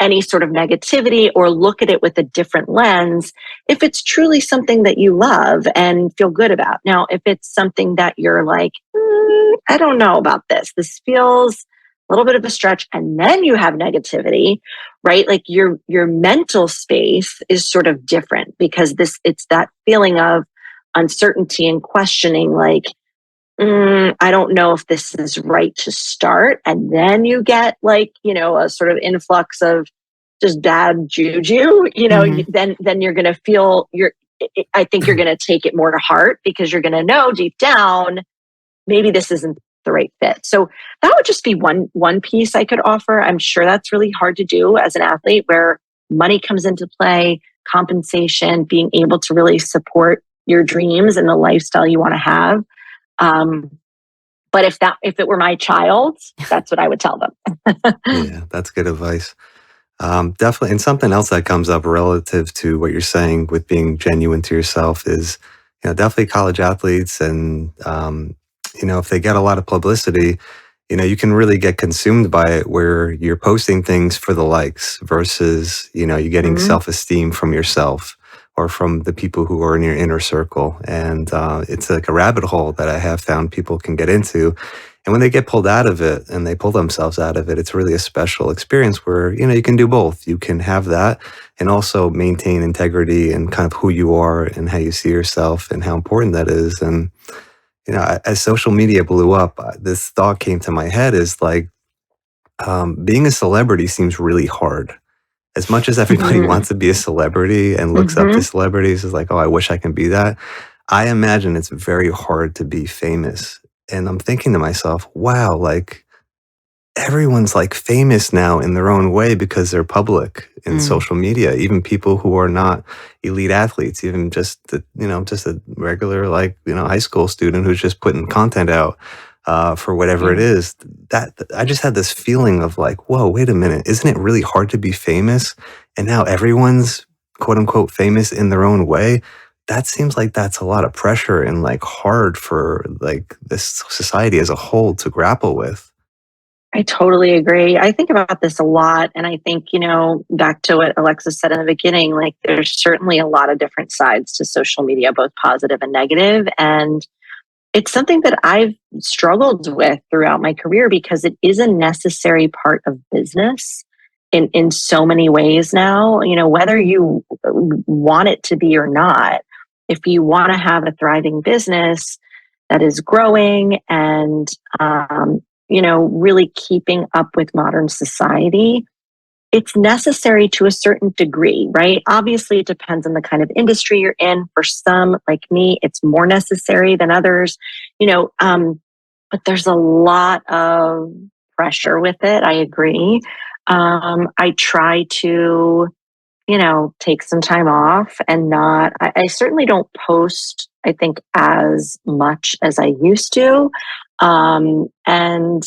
any sort of negativity or look at it with a different lens if it's truly something that you love and feel good about. Now, if it's something that you're like, I don't know about this, this feels a little bit of a stretch, and then you have negativity, right? Like your mental space is sort of different, because it's that feeling of uncertainty and questioning, like, I don't know if this is right to start. And then you get like, a sort of influx of just bad juju, then you're going to feel I think you're going to take it more to heart, because you're going to know deep down, maybe this isn't the right fit. So that would just be one piece I could offer. I'm sure that's really hard to do as an athlete, where money comes into play, compensation, being able to really support your dreams and the lifestyle you want to have. But if it were my child, that's what I would tell them. Yeah, that's good advice. Definitely. And something else that comes up relative to what you're saying with being genuine to yourself is, definitely college athletes. And, if they get a lot of publicity, you can really get consumed by it, where you're posting things for the likes versus, you getting self-esteem from yourself or from the people who are in your inner circle. And it's like a rabbit hole that I have found people can get into. And when they get pulled out of it and they pull themselves out of it, it's really a special experience where, you can do both. You can have that and also maintain integrity and kind of who you are and how you see yourself and how important that is. And, as social media blew up, this thought came to my head is like, being a celebrity seems really hard. As much as everybody wants to be a celebrity and looks up to celebrities, is like, oh, I wish I can be that. I imagine it's very hard to be famous. And I'm thinking to myself, wow, like everyone's like famous now in their own way because they're public in social media. Even people who are not elite athletes, even just just a regular high school student who's just putting content out for whatever it is. That I just had this feeling of like, whoa, wait a minute, isn't it really hard to be famous? And now everyone's quote unquote famous in their own way. That seems like that's a lot of pressure and like hard for like this society as a whole to grapple with. I totally agree. I think about this a lot. And I think, back to what Alexis said in the beginning, like there's certainly a lot of different sides to social media, both positive and negative. And it's something that I've struggled with throughout my career, because it is a necessary part of business in so many ways now, whether you want it to be or not. If you want to have a thriving business that is growing and, really keeping up with modern society, it's necessary to a certain degree, right? Obviously, it depends on the kind of industry you're in. For some, like me, it's more necessary than others, but there's a lot of pressure with it. I agree. I try to, take some time off and I certainly don't post, I think, as much as I used to. And,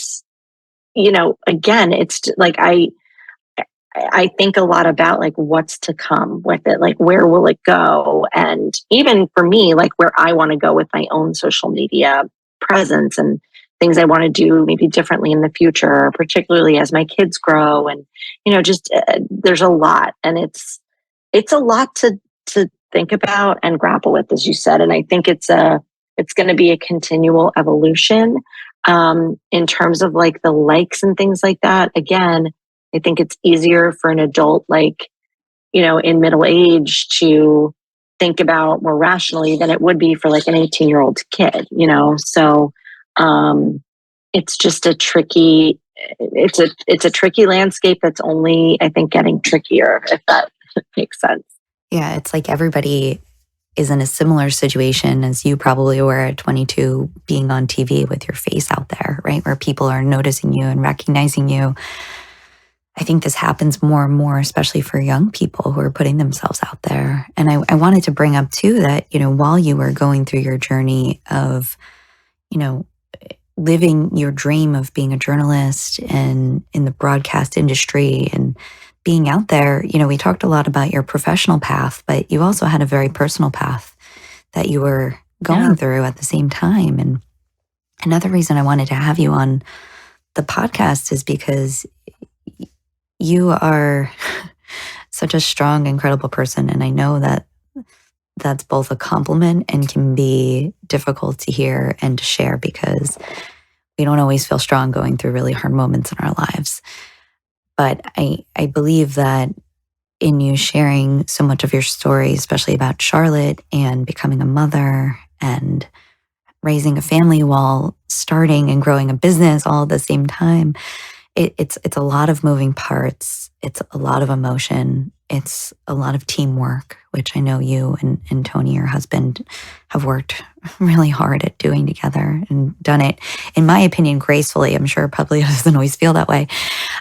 again, it's like, I think a lot about like what's to come with it, like where will it go? And even for me, like where I want to go with my own social media, presence and things I want to do maybe differently in the future, particularly as my kids grow. And, just there's a lot, and it's a lot to think about and grapple with, as you said. And I think it's going to be a continual evolution in terms of like the likes and things like that. Again, I think it's easier for an adult, like, in middle age to think about more rationally than it would be for like an 18-year-old kid, So it's just a tricky, it's a tricky landscape that's only, I think, getting trickier, if that makes sense. Yeah, it's like everybody is in a similar situation as you probably were at 22, being on TV with your face out there, right? Where people are noticing you and recognizing you. I think this happens more and more, especially for young people who are putting themselves out there. And I wanted to bring up too that, while you were going through your journey of, living your dream of being a journalist and in the broadcast industry and being out there, we talked a lot about your professional path, but you also had a very personal path that you were going through at the same time. And another reason I wanted to have you on the podcast is because you are such a strong, incredible person. And I know that that's both a compliment and can be difficult to hear and to share, because we don't always feel strong going through really hard moments in our lives. But I believe that in you sharing so much of your story, especially about Charlotte and becoming a mother and raising a family while starting and growing a business all at the same time, it's a lot of moving parts. It's a lot of emotion. It's a lot of teamwork, which I know you and Tony, your husband, have worked really hard at doing together and done it, in my opinion, gracefully. I'm sure it probably doesn't always feel that way.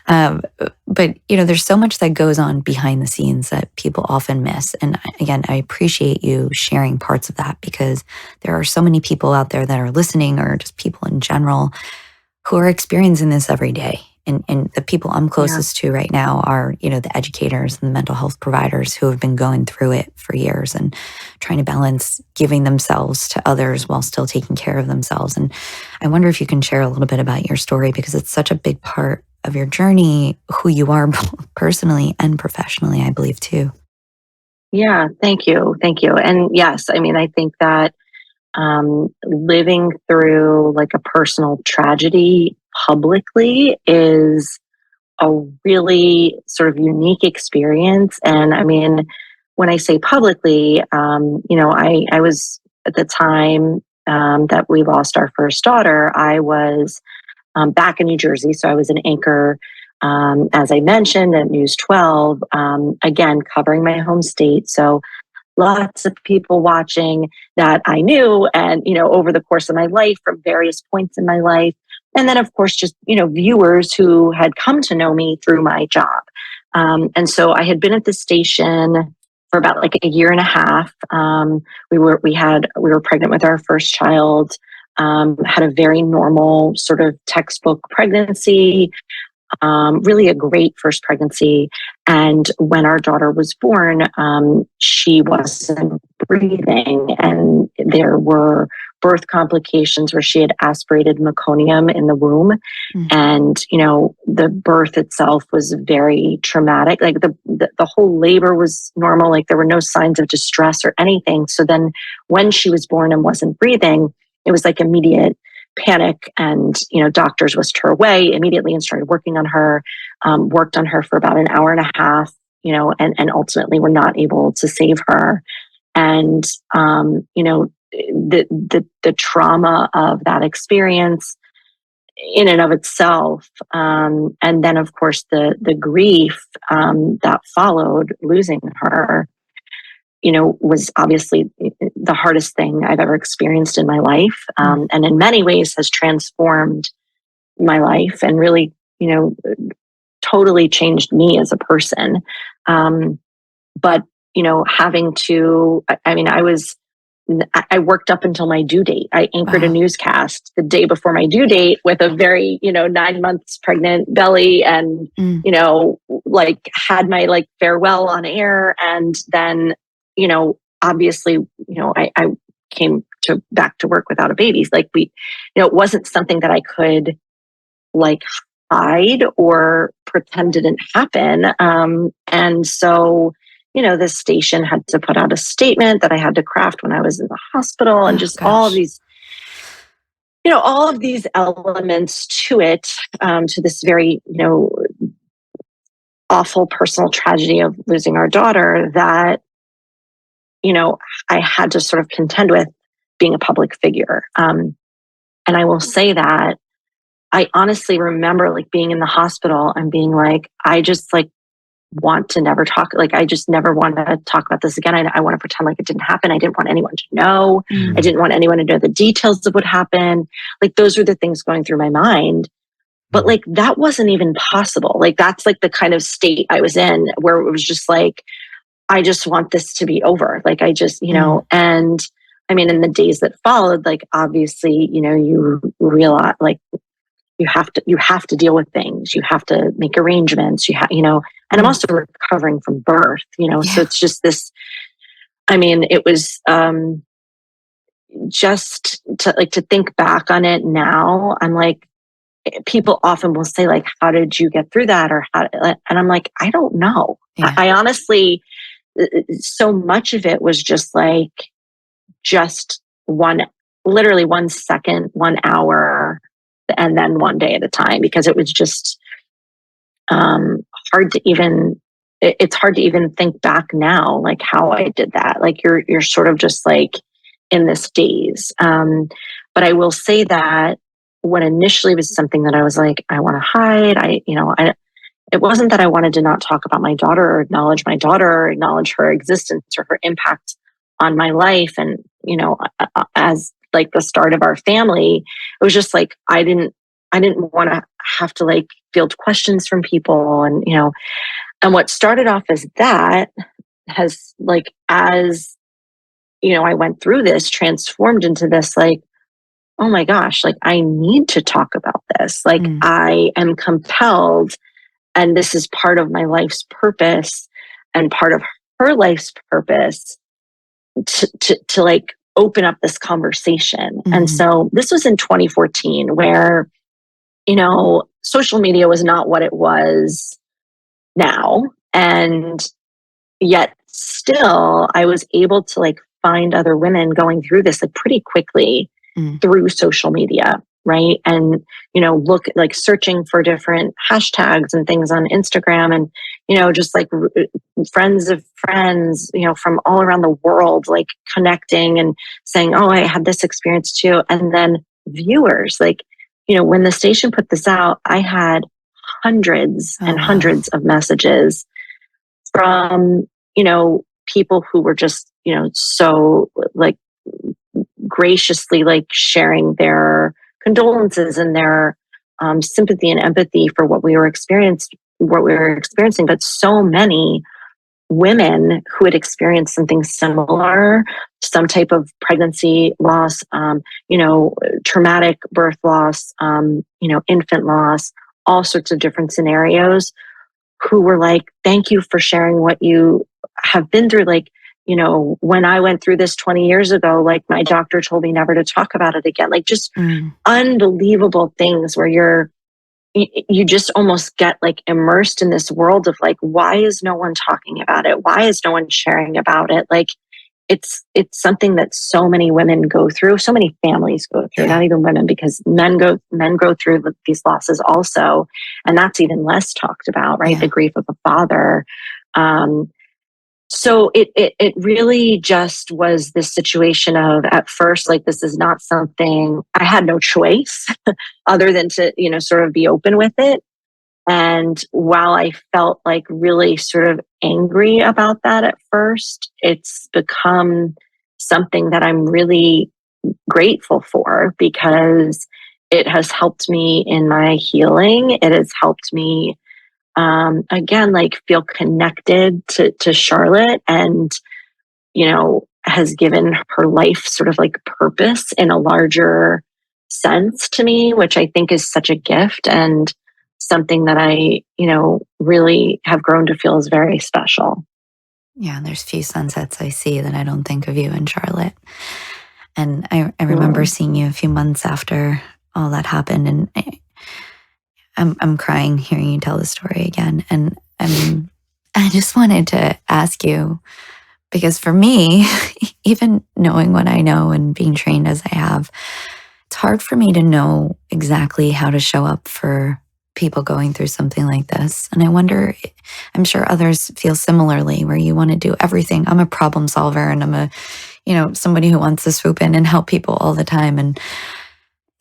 But, there's so much that goes on behind the scenes that people often miss. And again, I appreciate you sharing parts of that, because there are so many people out there that are listening, or just people in general, who are experiencing this every day. And the people I'm closest to right now are, the educators and the mental health providers who have been going through it for years and trying to balance giving themselves to others while still taking care of themselves. And I wonder if you can share a little bit about your story, because it's such a big part of your journey, who you are personally and professionally, I believe, too. Yeah, thank you. Thank you. And yes, I think that living through like a personal tragedy publicly is a really sort of unique experience. And when I say publicly, I was at the time that we lost our first daughter, I was back in New Jersey. So I was an anchor, as I mentioned, at News 12, again, covering my home state. So lots of people watching that I knew, and, over the course of my life, from various points in my life. And then, of course, just, viewers who had come to know me through my job. And so I had been at the station for about like a year and a half. We were pregnant with our first child, had a very normal sort of textbook pregnancy, really a great first pregnancy. And when our daughter was born, she wasn't breathing, and there were birth complications where she had aspirated meconium in the womb. Mm-hmm. And, the birth itself was very traumatic. Like the whole labor was normal. Like there were no signs of distress or anything. So then when she was born and wasn't breathing, it was like immediate panic, and doctors whisked her away immediately and started working on her, worked on her for about an hour and a half, and ultimately were not able to save her. And the trauma of that experience in and of itself, and then of course the grief that followed losing her, was obviously the hardest thing I've ever experienced in my life. And in many ways has transformed my life and really, totally changed me as a person. But, having to, I worked up until my due date. I anchored a newscast the day before my due date with a very, 9 months pregnant belly, and, had my farewell on air. And then, obviously, I came to back to work without a baby. Like it wasn't something that I could like hide or pretend didn't happen. And so, this station had to put out a statement that I had to craft when I was in the hospital, and just all of these, all of these elements to it, to this very, awful personal tragedy of losing our daughter that, I had to sort of contend with being a public figure. And I will say that I honestly remember like being in the hospital and being like, I just like want to never talk. Like, I just never want to talk about this again. I want to pretend like it didn't happen. I didn't want anyone to know. I didn't want anyone to know the details of what happened. Like, those were the things going through my mind. But like, that wasn't even possible. Like, that's like the kind of state I was in where it was just like, I just want this to be over. Like, I just, and I mean, in the days that followed, like, obviously, you realize like, you have to deal with things. You have to make arrangements. And I'm also recovering from birth, so it's just this, I mean, it was, just to think back on it now, I'm like, people often will say like, how did you get through that? And I'm like, I don't know. Yeah. I honestly, so much of it was just like, literally 1 second, 1 hour, and then one day at a time, because it was just hard to even, it's hard to even think back now, like how I did that. Like you're sort of just like in this daze. But I will say that what initially was something that I was like, I want to hide. It wasn't that I wanted to not talk about my daughter or acknowledge my daughter or acknowledge her existence or her impact on my life. And, as like the start of our family, it was just like, I didn't want to have to like field questions from people. And, and what started off as that has like, as, I went through this, transformed into this, like, oh my gosh, like I need to talk about this. Like I am compelled, and this is part of my life's purpose and part of her life's purpose to like open up this conversation. And so this was in 2014 where, social media was not what it was now. And yet still I was able to like find other women going through this like pretty quickly through social media. Right. And, look like searching for different hashtags and things on Instagram, and, just like friends of friends, from all around the world, like connecting and saying, oh, I had this experience too. And then viewers, like, when the station put this out, I had hundreds and hundreds of messages from, people who were just, so like graciously like sharing their condolences and their sympathy and empathy for what we were experiencing. But so many women who had experienced something similar, some type of pregnancy loss, traumatic birth loss, infant loss, all sorts of different scenarios, who were like, thank you for sharing what you have been through. Like, when I went through this 20 years ago, like my doctor told me never to talk about it again. Like just unbelievable things where you just almost get like immersed in this world of like, why is no one talking about it? Why is no one sharing about it? Like it's something that so many women go through, so many families go through, not even women, because men go through these losses also. And that's even less talked about, right? Yeah. The grief of a father. So it really just was this situation of, at first, like, this is not something, I had no choice other than to, sort of be open with it. And while I felt like really sort of angry about that at first, it's become something that I'm really grateful for, because it has helped me in my healing. It has helped me again, like feel connected to Charlotte, and, has given her life sort of like purpose in a larger sense to me, which I think is such a gift and something that I, really have grown to feel is very special. Yeah, there's few sunsets I see that I don't think of you and Charlotte. And I remember seeing you a few months after all that happened, and I'm crying hearing you tell the story again. And I just wanted to ask you, because for me, even knowing what I know and being trained as I have, it's hard for me to know exactly how to show up for people going through something like this. And I wonder, I'm sure others feel similarly, where you want to do everything. I'm a problem solver, and I'm a, somebody who wants to swoop in and help people all the time. And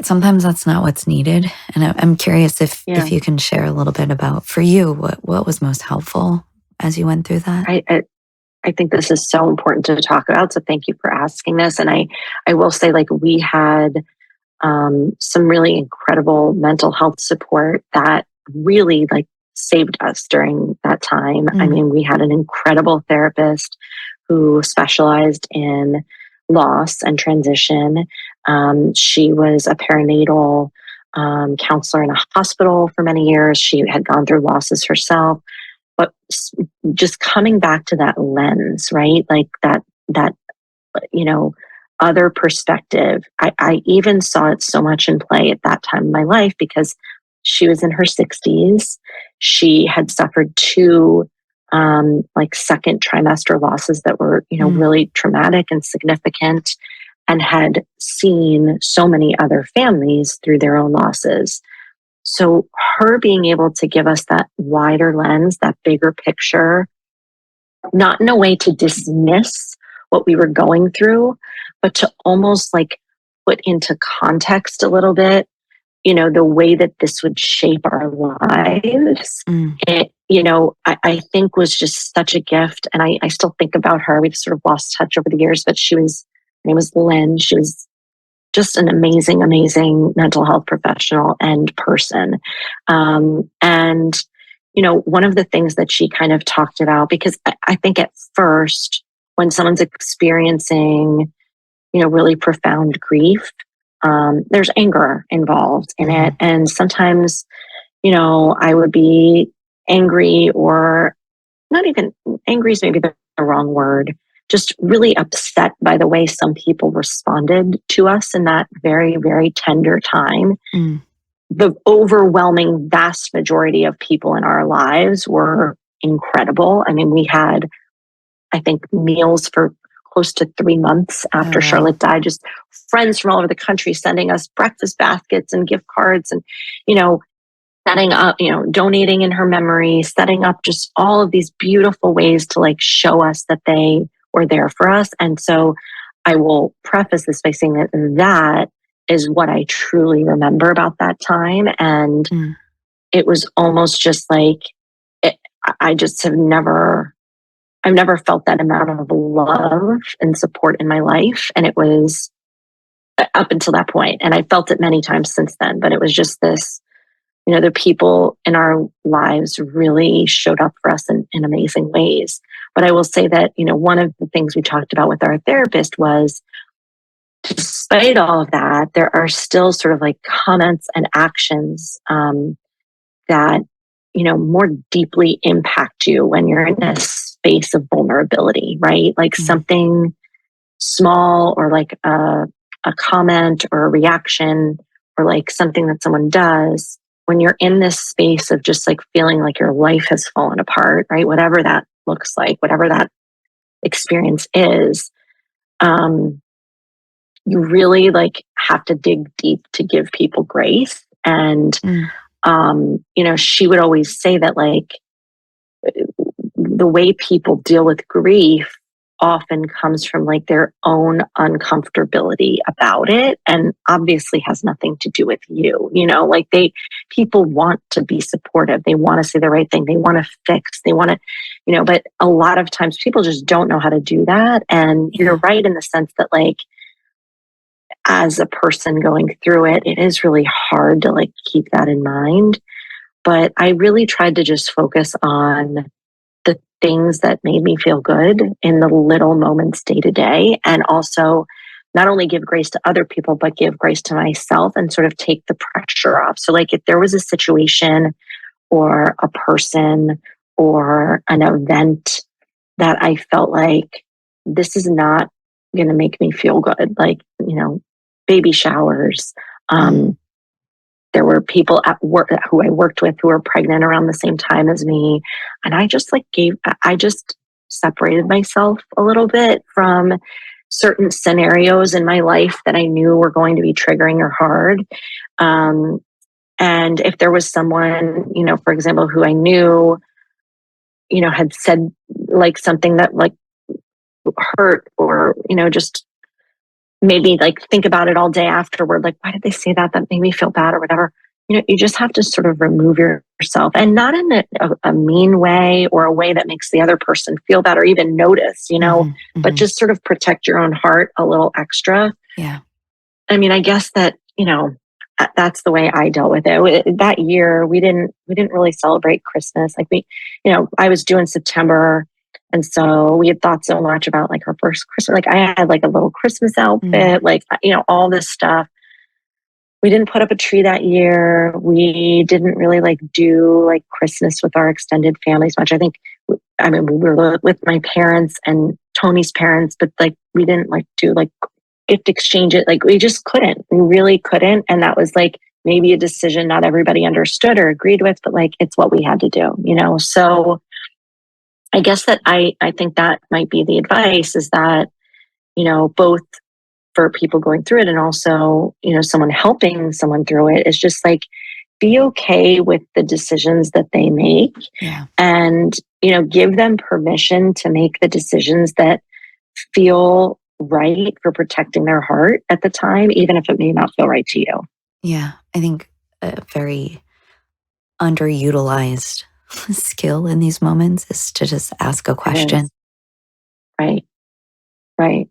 sometimes that's not what's needed. And I'm curious if you can share a little bit about, for you, what was most helpful as you went through that. I think this is so important to talk about. So thank you for asking this. And I will say, like, we had some really incredible mental health support that really like saved us during that time. I mean, we had an incredible therapist who specialized in loss and transition. She was a perinatal counselor in a hospital for many years. She had gone through losses herself. But just coming back to that lens, right? Like that, other perspective. I even saw it so much in play at that time in my life because she was in her 60s. She had suffered two second trimester losses that were, really traumatic and significant, and had seen so many other families through their own losses. So her being able to give us that wider lens, that bigger picture, not in a way to dismiss what we were going through, but to almost like put into context a little bit, the way that this would shape our lives. It, I think was just such a gift. And I still think about her. We've sort of lost touch over the years, but her name was Lynn. She was just an amazing, amazing mental health professional and person. And one of the things that she kind of talked about, because I think at first, when someone's experiencing, really profound grief, there's anger involved in it. And sometimes, I would be angry, or not even angry is maybe the wrong word, just really upset by the way some people responded to us in that very, very tender time. The overwhelming vast majority of people in our lives were incredible. I mean, we had, I think, meals for close to 3 months after Charlotte died, just friends from all over the country sending us breakfast baskets and gift cards, and, setting up, donating in her memory, setting up just all of these beautiful ways to like show us that they were there for us. And so I will preface this by saying that that is what I truly remember about that time. And it was almost just like, I've never felt that amount of love and support in my life. And it was up until that point. And I felt it many times since then, but it was just this, the people in our lives really showed up for us in amazing ways. But I will say that, one of the things we talked about with our therapist was, despite all of that, there are still sort of like comments and actions that, more deeply impact you when you're in a space of vulnerability, right? Like something small, or like a comment or a reaction, or like something that someone does, when you're in this space of just like feeling like your life has fallen apart, right? Whatever that looks like, whatever that experience is, you really like have to dig deep to give people grace. And, she would always say that like the way people deal with grief often comes from like their own uncomfortability about it, and obviously has nothing to do with you. Like people want to be supportive, they want to say the right thing, they want to fix, they want to, but a lot of times people just don't know how to do that. And you're right in the sense that like, as a person going through it, it is really hard to like keep that in mind. But I really tried to just focus on the things that made me feel good in the little moments day to day, and also not only give grace to other people, but give grace to myself and sort of take the pressure off. So like if there was a situation or a person or an event that I felt like this is not going to make me feel good. Like, baby showers. There were people at work who I worked with who were pregnant around the same time as me. And I just I just separated myself a little bit from certain scenarios in my life that I knew were going to be triggering or hard. And if there was someone, for example, who I knew, had said like something that like hurt, or, just made me like think about it all day afterward, like, why did they say that? That made me feel bad or whatever. You just have to sort of remove yourself, and not in a mean way or a way that makes the other person feel bad or even notice, but just sort of protect your own heart a little extra. Yeah. I mean, I guess that, that's the way I dealt with it. That year, we didn't really celebrate Christmas. Like I was due in September. And so we had thought so much about like our first Christmas. Like I had like a little Christmas outfit, like, all this stuff. We didn't put up a tree that year. We didn't really like do like Christmas with our extended families much. We were with my parents and Tony's parents, but like we didn't like do like gift exchange it. Like we just couldn't. We really couldn't. And that was like maybe a decision not everybody understood or agreed with, but like it's what we had to do, So I guess that I think that might be the advice, is that, both for people going through it and also, someone helping someone through it, is just like, be okay with the decisions that they make. Yeah. And, give them permission to make the decisions that feel right for protecting their heart at the time, even if it may not feel right to you. Yeah. I think a very underutilized skill in these moments is to just ask a question. Right.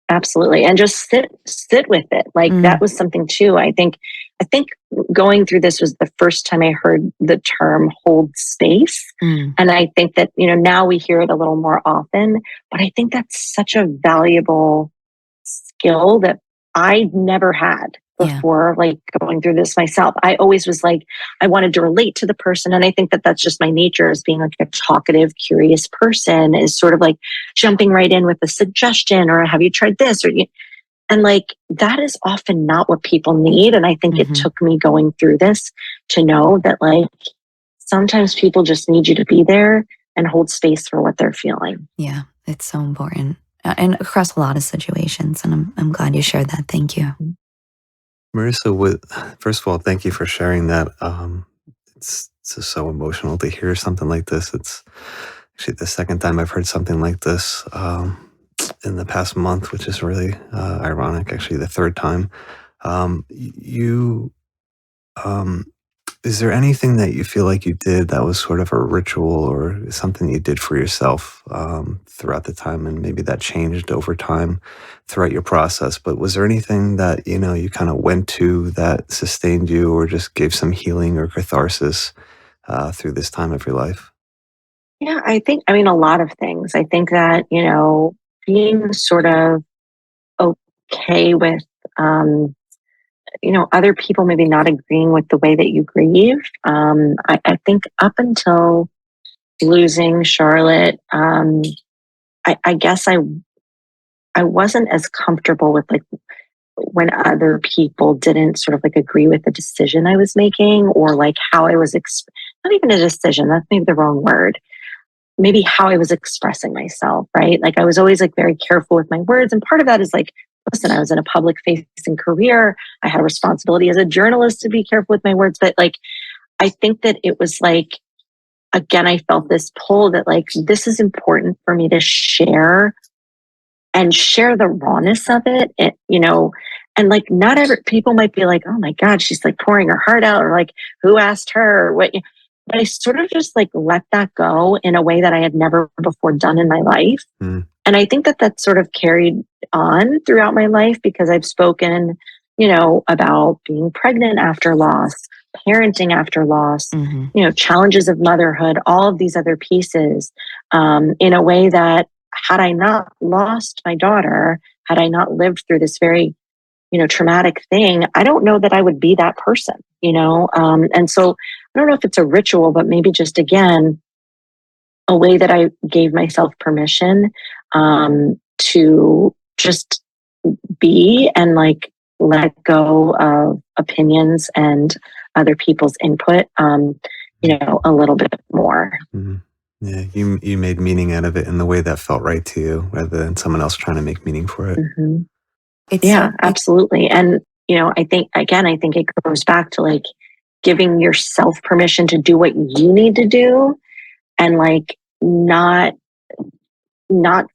Absolutely. And just sit with it. Like that was something too. I think going through this was the first time I heard the term hold space. And I think that, now we hear it a little more often, but I think that's such a valuable skill that I never had before, like going through this myself. I always was like, I wanted to relate to the person. And I think that that's just my nature, as being like a talkative, curious person, is sort of like jumping right in with a suggestion, or have you tried this? And like, that is often not what people need. And I think it took me going through this to know that like, sometimes people just need you to be there and hold space for what they're feeling. Yeah, it's so important. And across a lot of situations. And I'm glad you shared that. Thank you. Marisa, first of all, thank you for sharing that. It's just so emotional to hear something like this. It's actually the second time I've heard something like this in the past month, which is really ironic. Actually, the third time. Is there anything that you feel like you did that was sort of a ritual or something you did for yourself throughout the time, and maybe that changed over time throughout your process? But was there anything that, you kind of went to that sustained you or just gave some healing or catharsis through this time of your life? Yeah, a lot of things. I think that, being sort of okay with, other people maybe not agreeing with the way that you grieve. I think up until losing Charlotte, I guess I wasn't as comfortable with like when other people didn't sort of like agree with the decision I was making, or like how I was, not even a decision, that's maybe the wrong word, maybe how I was expressing myself, right? Like I was always like very careful with my words. And part of that is like, listen, I was in a public facing career. I had a responsibility as a journalist to be careful with my words. But like, I think that it was like, again, I felt this pull that like, this is important for me to share, and share the rawness of it. And like, not every people might be like, oh my God, she's like pouring her heart out, or like, who asked her, or what? But I sort of just like let that go in a way that I had never before done in my life. And I think that that sort of carried on throughout my life, because I've spoken, about being pregnant after loss, parenting after loss, challenges of motherhood, all of these other pieces, in a way that had I not lost my daughter, had I not lived through this very, traumatic thing, I don't know that I would be that person, and so I don't know if it's a ritual, but maybe just, again, a way that I gave myself permission to just be and like let go of opinions and other people's input, a little bit more. Mm-hmm. Yeah, you made meaning out of it in the way that felt right to you, rather than someone else trying to make meaning for it. Mm-hmm. Yeah, absolutely. And, I think it goes back to like giving yourself permission to do what you need to do and like not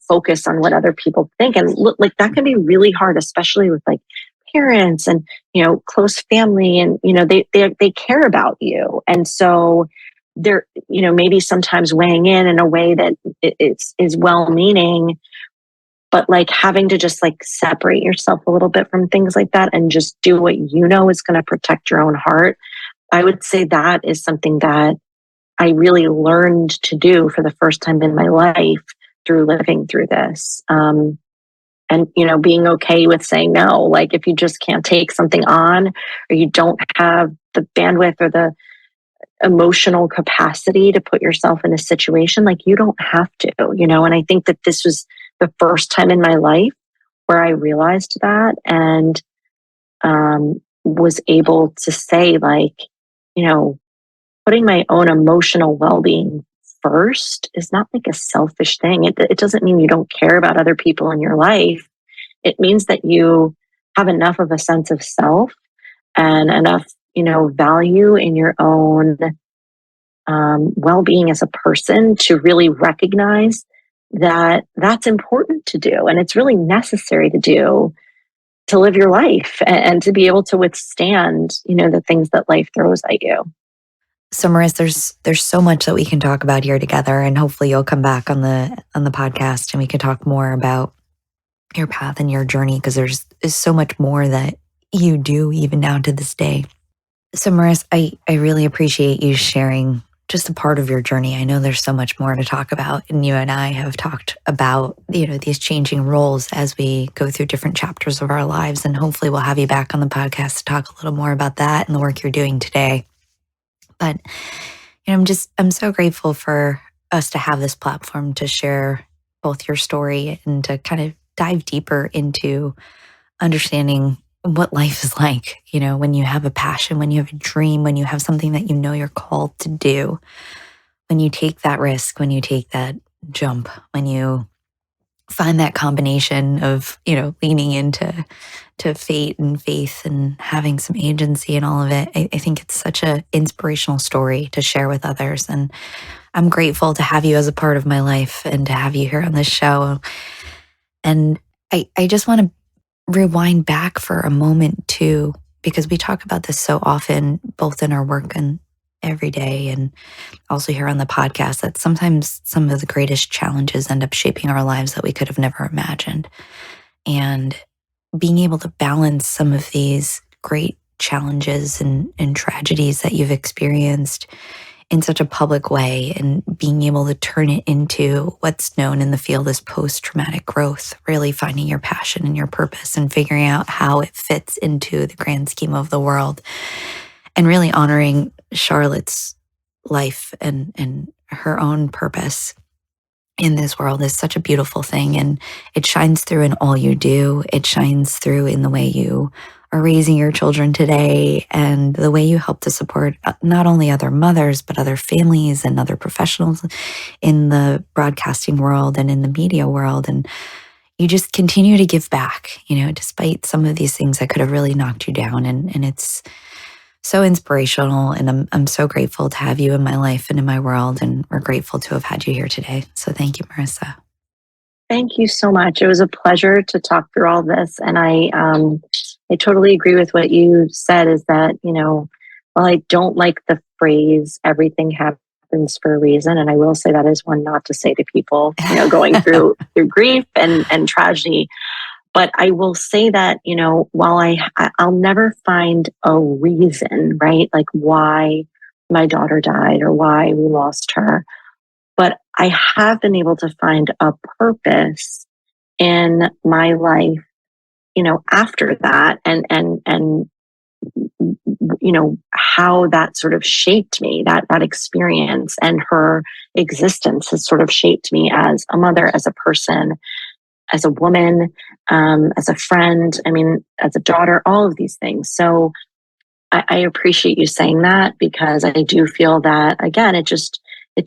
focus on what other people think. And look, like that can be really hard, especially with like parents and, close family and, they care about you. And so they're, maybe sometimes weighing in a way that is well-meaning, but like having to just like separate yourself a little bit from things like that and just do what is going to protect your own heart. I would say that is something that I really learned to do for the first time in my life through living through this. And, being okay with saying no, like if you just can't take something on or you don't have the bandwidth or the emotional capacity to put yourself in a situation, like you don't have to, and I think that this was the first time in my life where I realized that and was able to say like, putting my own emotional well-being first is not like a selfish thing. It doesn't mean you don't care about other people in your life. It means that you have enough of a sense of self and enough, value in your own well-being as a person to really recognize that that's important to do. And it's really necessary to do to live your life and to be able to withstand, the things that life throws at you. So Marisa, there's so much that we can talk about here together, and hopefully you'll come back on the podcast and we can talk more about your path and your journey, because there's so much more that you do even now to this day. So Marisa, I really appreciate you sharing just a part of your journey. I know there's so much more to talk about, and you and I have talked about, these changing roles as we go through different chapters of our lives, and hopefully we'll have you back on the podcast to talk a little more about that and the work you're doing today. But I'm so grateful for us to have this platform to share both your story and to kind of dive deeper into understanding what life is like, when you have a passion, when you have a dream, when you have something that you're called to do, when you take that risk, when you take that jump, when you find that combination of, leaning into fate and faith and having some agency and all of it. I think it's such an inspirational story to share with others. And I'm grateful to have you as a part of my life and to have you here on this show. And I just want to rewind back for a moment too, because we talk about this so often, both in our work and every day, and also here on the podcast, that sometimes some of the greatest challenges end up shaping our lives that we could have never imagined. And being able to balance some of these great challenges and tragedies that you've experienced in such a public way, and being able to turn it into what's known in the field as post-traumatic growth, really finding your passion and your purpose and figuring out how it fits into the grand scheme of the world, and really honoring Charlotte's life and her own purpose in this world is such a beautiful thing. And it shines through in all you do. It shines through in the way you are raising your children today and the way you help to support not only other mothers, but other families and other professionals in the broadcasting world and in the media world. And you just continue to give back, despite some of these things that could have really knocked you down. And it's so inspirational. And I'm so grateful to have you in my life and in my world. And we're grateful to have had you here today. So thank you, Marisa. Thank you so much. It was a pleasure to talk through all this. And I totally agree with what you said, is that, while I don't like the phrase, everything happens for a reason. And I will say that is one not to say to people, going through grief and tragedy. But I will say that, while I'll never find a reason, right? Like why my daughter died or why we lost her. But I have been able to find a purpose in my life, after that and how that sort of shaped me, that experience and her existence has sort of shaped me as a mother, as a person. as a woman, as a friend, I mean, as a daughter, all of these things. So I appreciate you saying that, because I do feel that, again, it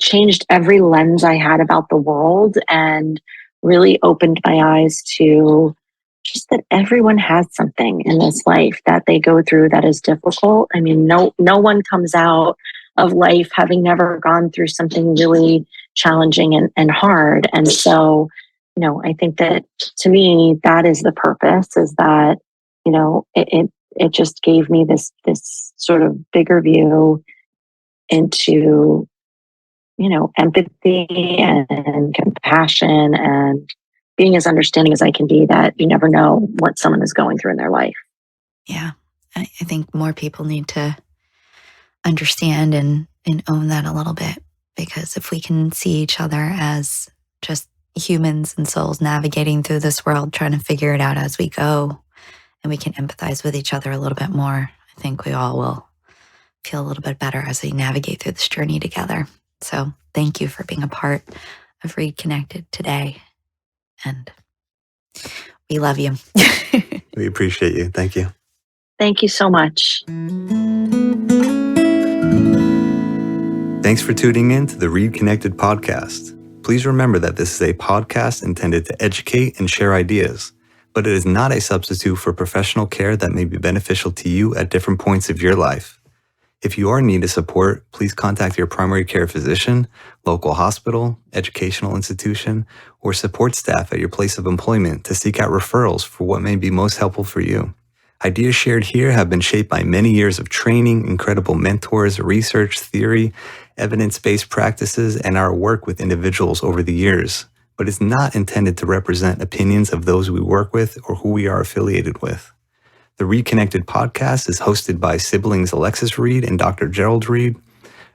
changed every lens I had about the world and really opened my eyes to just that everyone has something in this life that they go through that is difficult. I mean, no one comes out of life having never gone through something really challenging and hard. And so, I think that, to me, that is the purpose, is that, it just gave me this sort of bigger view into, empathy and compassion and being as understanding as I can be, that you never know what someone is going through in their life. Yeah. I think more people need to understand and own that a little bit, because if we can see each other as just humans and souls navigating through this world, trying to figure it out as we go, and we can empathize with each other a little bit more, I think we all will feel a little bit better as we navigate through this journey together. So thank you for being a part of ReidConnect-Ed today. And we love you. We appreciate you. Thank you. Thank you so much. Thanks for tuning in to the ReidConnect-Ed podcast. Please remember that this is a podcast intended to educate and share ideas, but it is not a substitute for professional care that may be beneficial to you at different points of your life. If you are in need of support, please contact your primary care physician, local hospital, educational institution, or support staff at your place of employment to seek out referrals for what may be most helpful for you. Ideas shared here have been shaped by many years of training, incredible mentors, research, theory, evidence-based practices, and our work with individuals over the years, but it's not intended to represent opinions of those we work with or who we are affiliated with. The ReidConnect-Ed podcast is hosted by siblings Alexis Reid and Dr. Gerald Reid.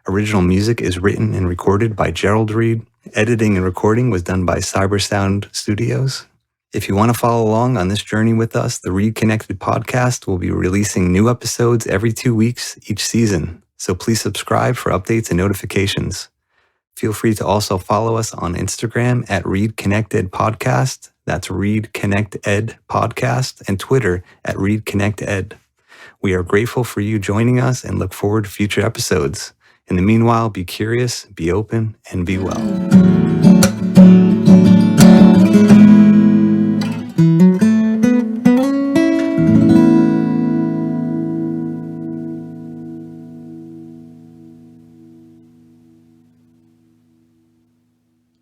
Original music is written and recorded by Gerald Reid. Editing and recording was done by Cybersound Studios. If you want to follow along on this journey with us, the ReidConnect-Ed podcast will be releasing new episodes every 2 weeks each season. So please subscribe for updates and notifications. Feel free to also follow us on Instagram at ReidConnect-Ed podcast. That's ReidConnect-Ed podcast, and Twitter at ReidConnect-Ed. We are grateful for you joining us and look forward to future episodes. In the meanwhile, be curious, be open, and be well.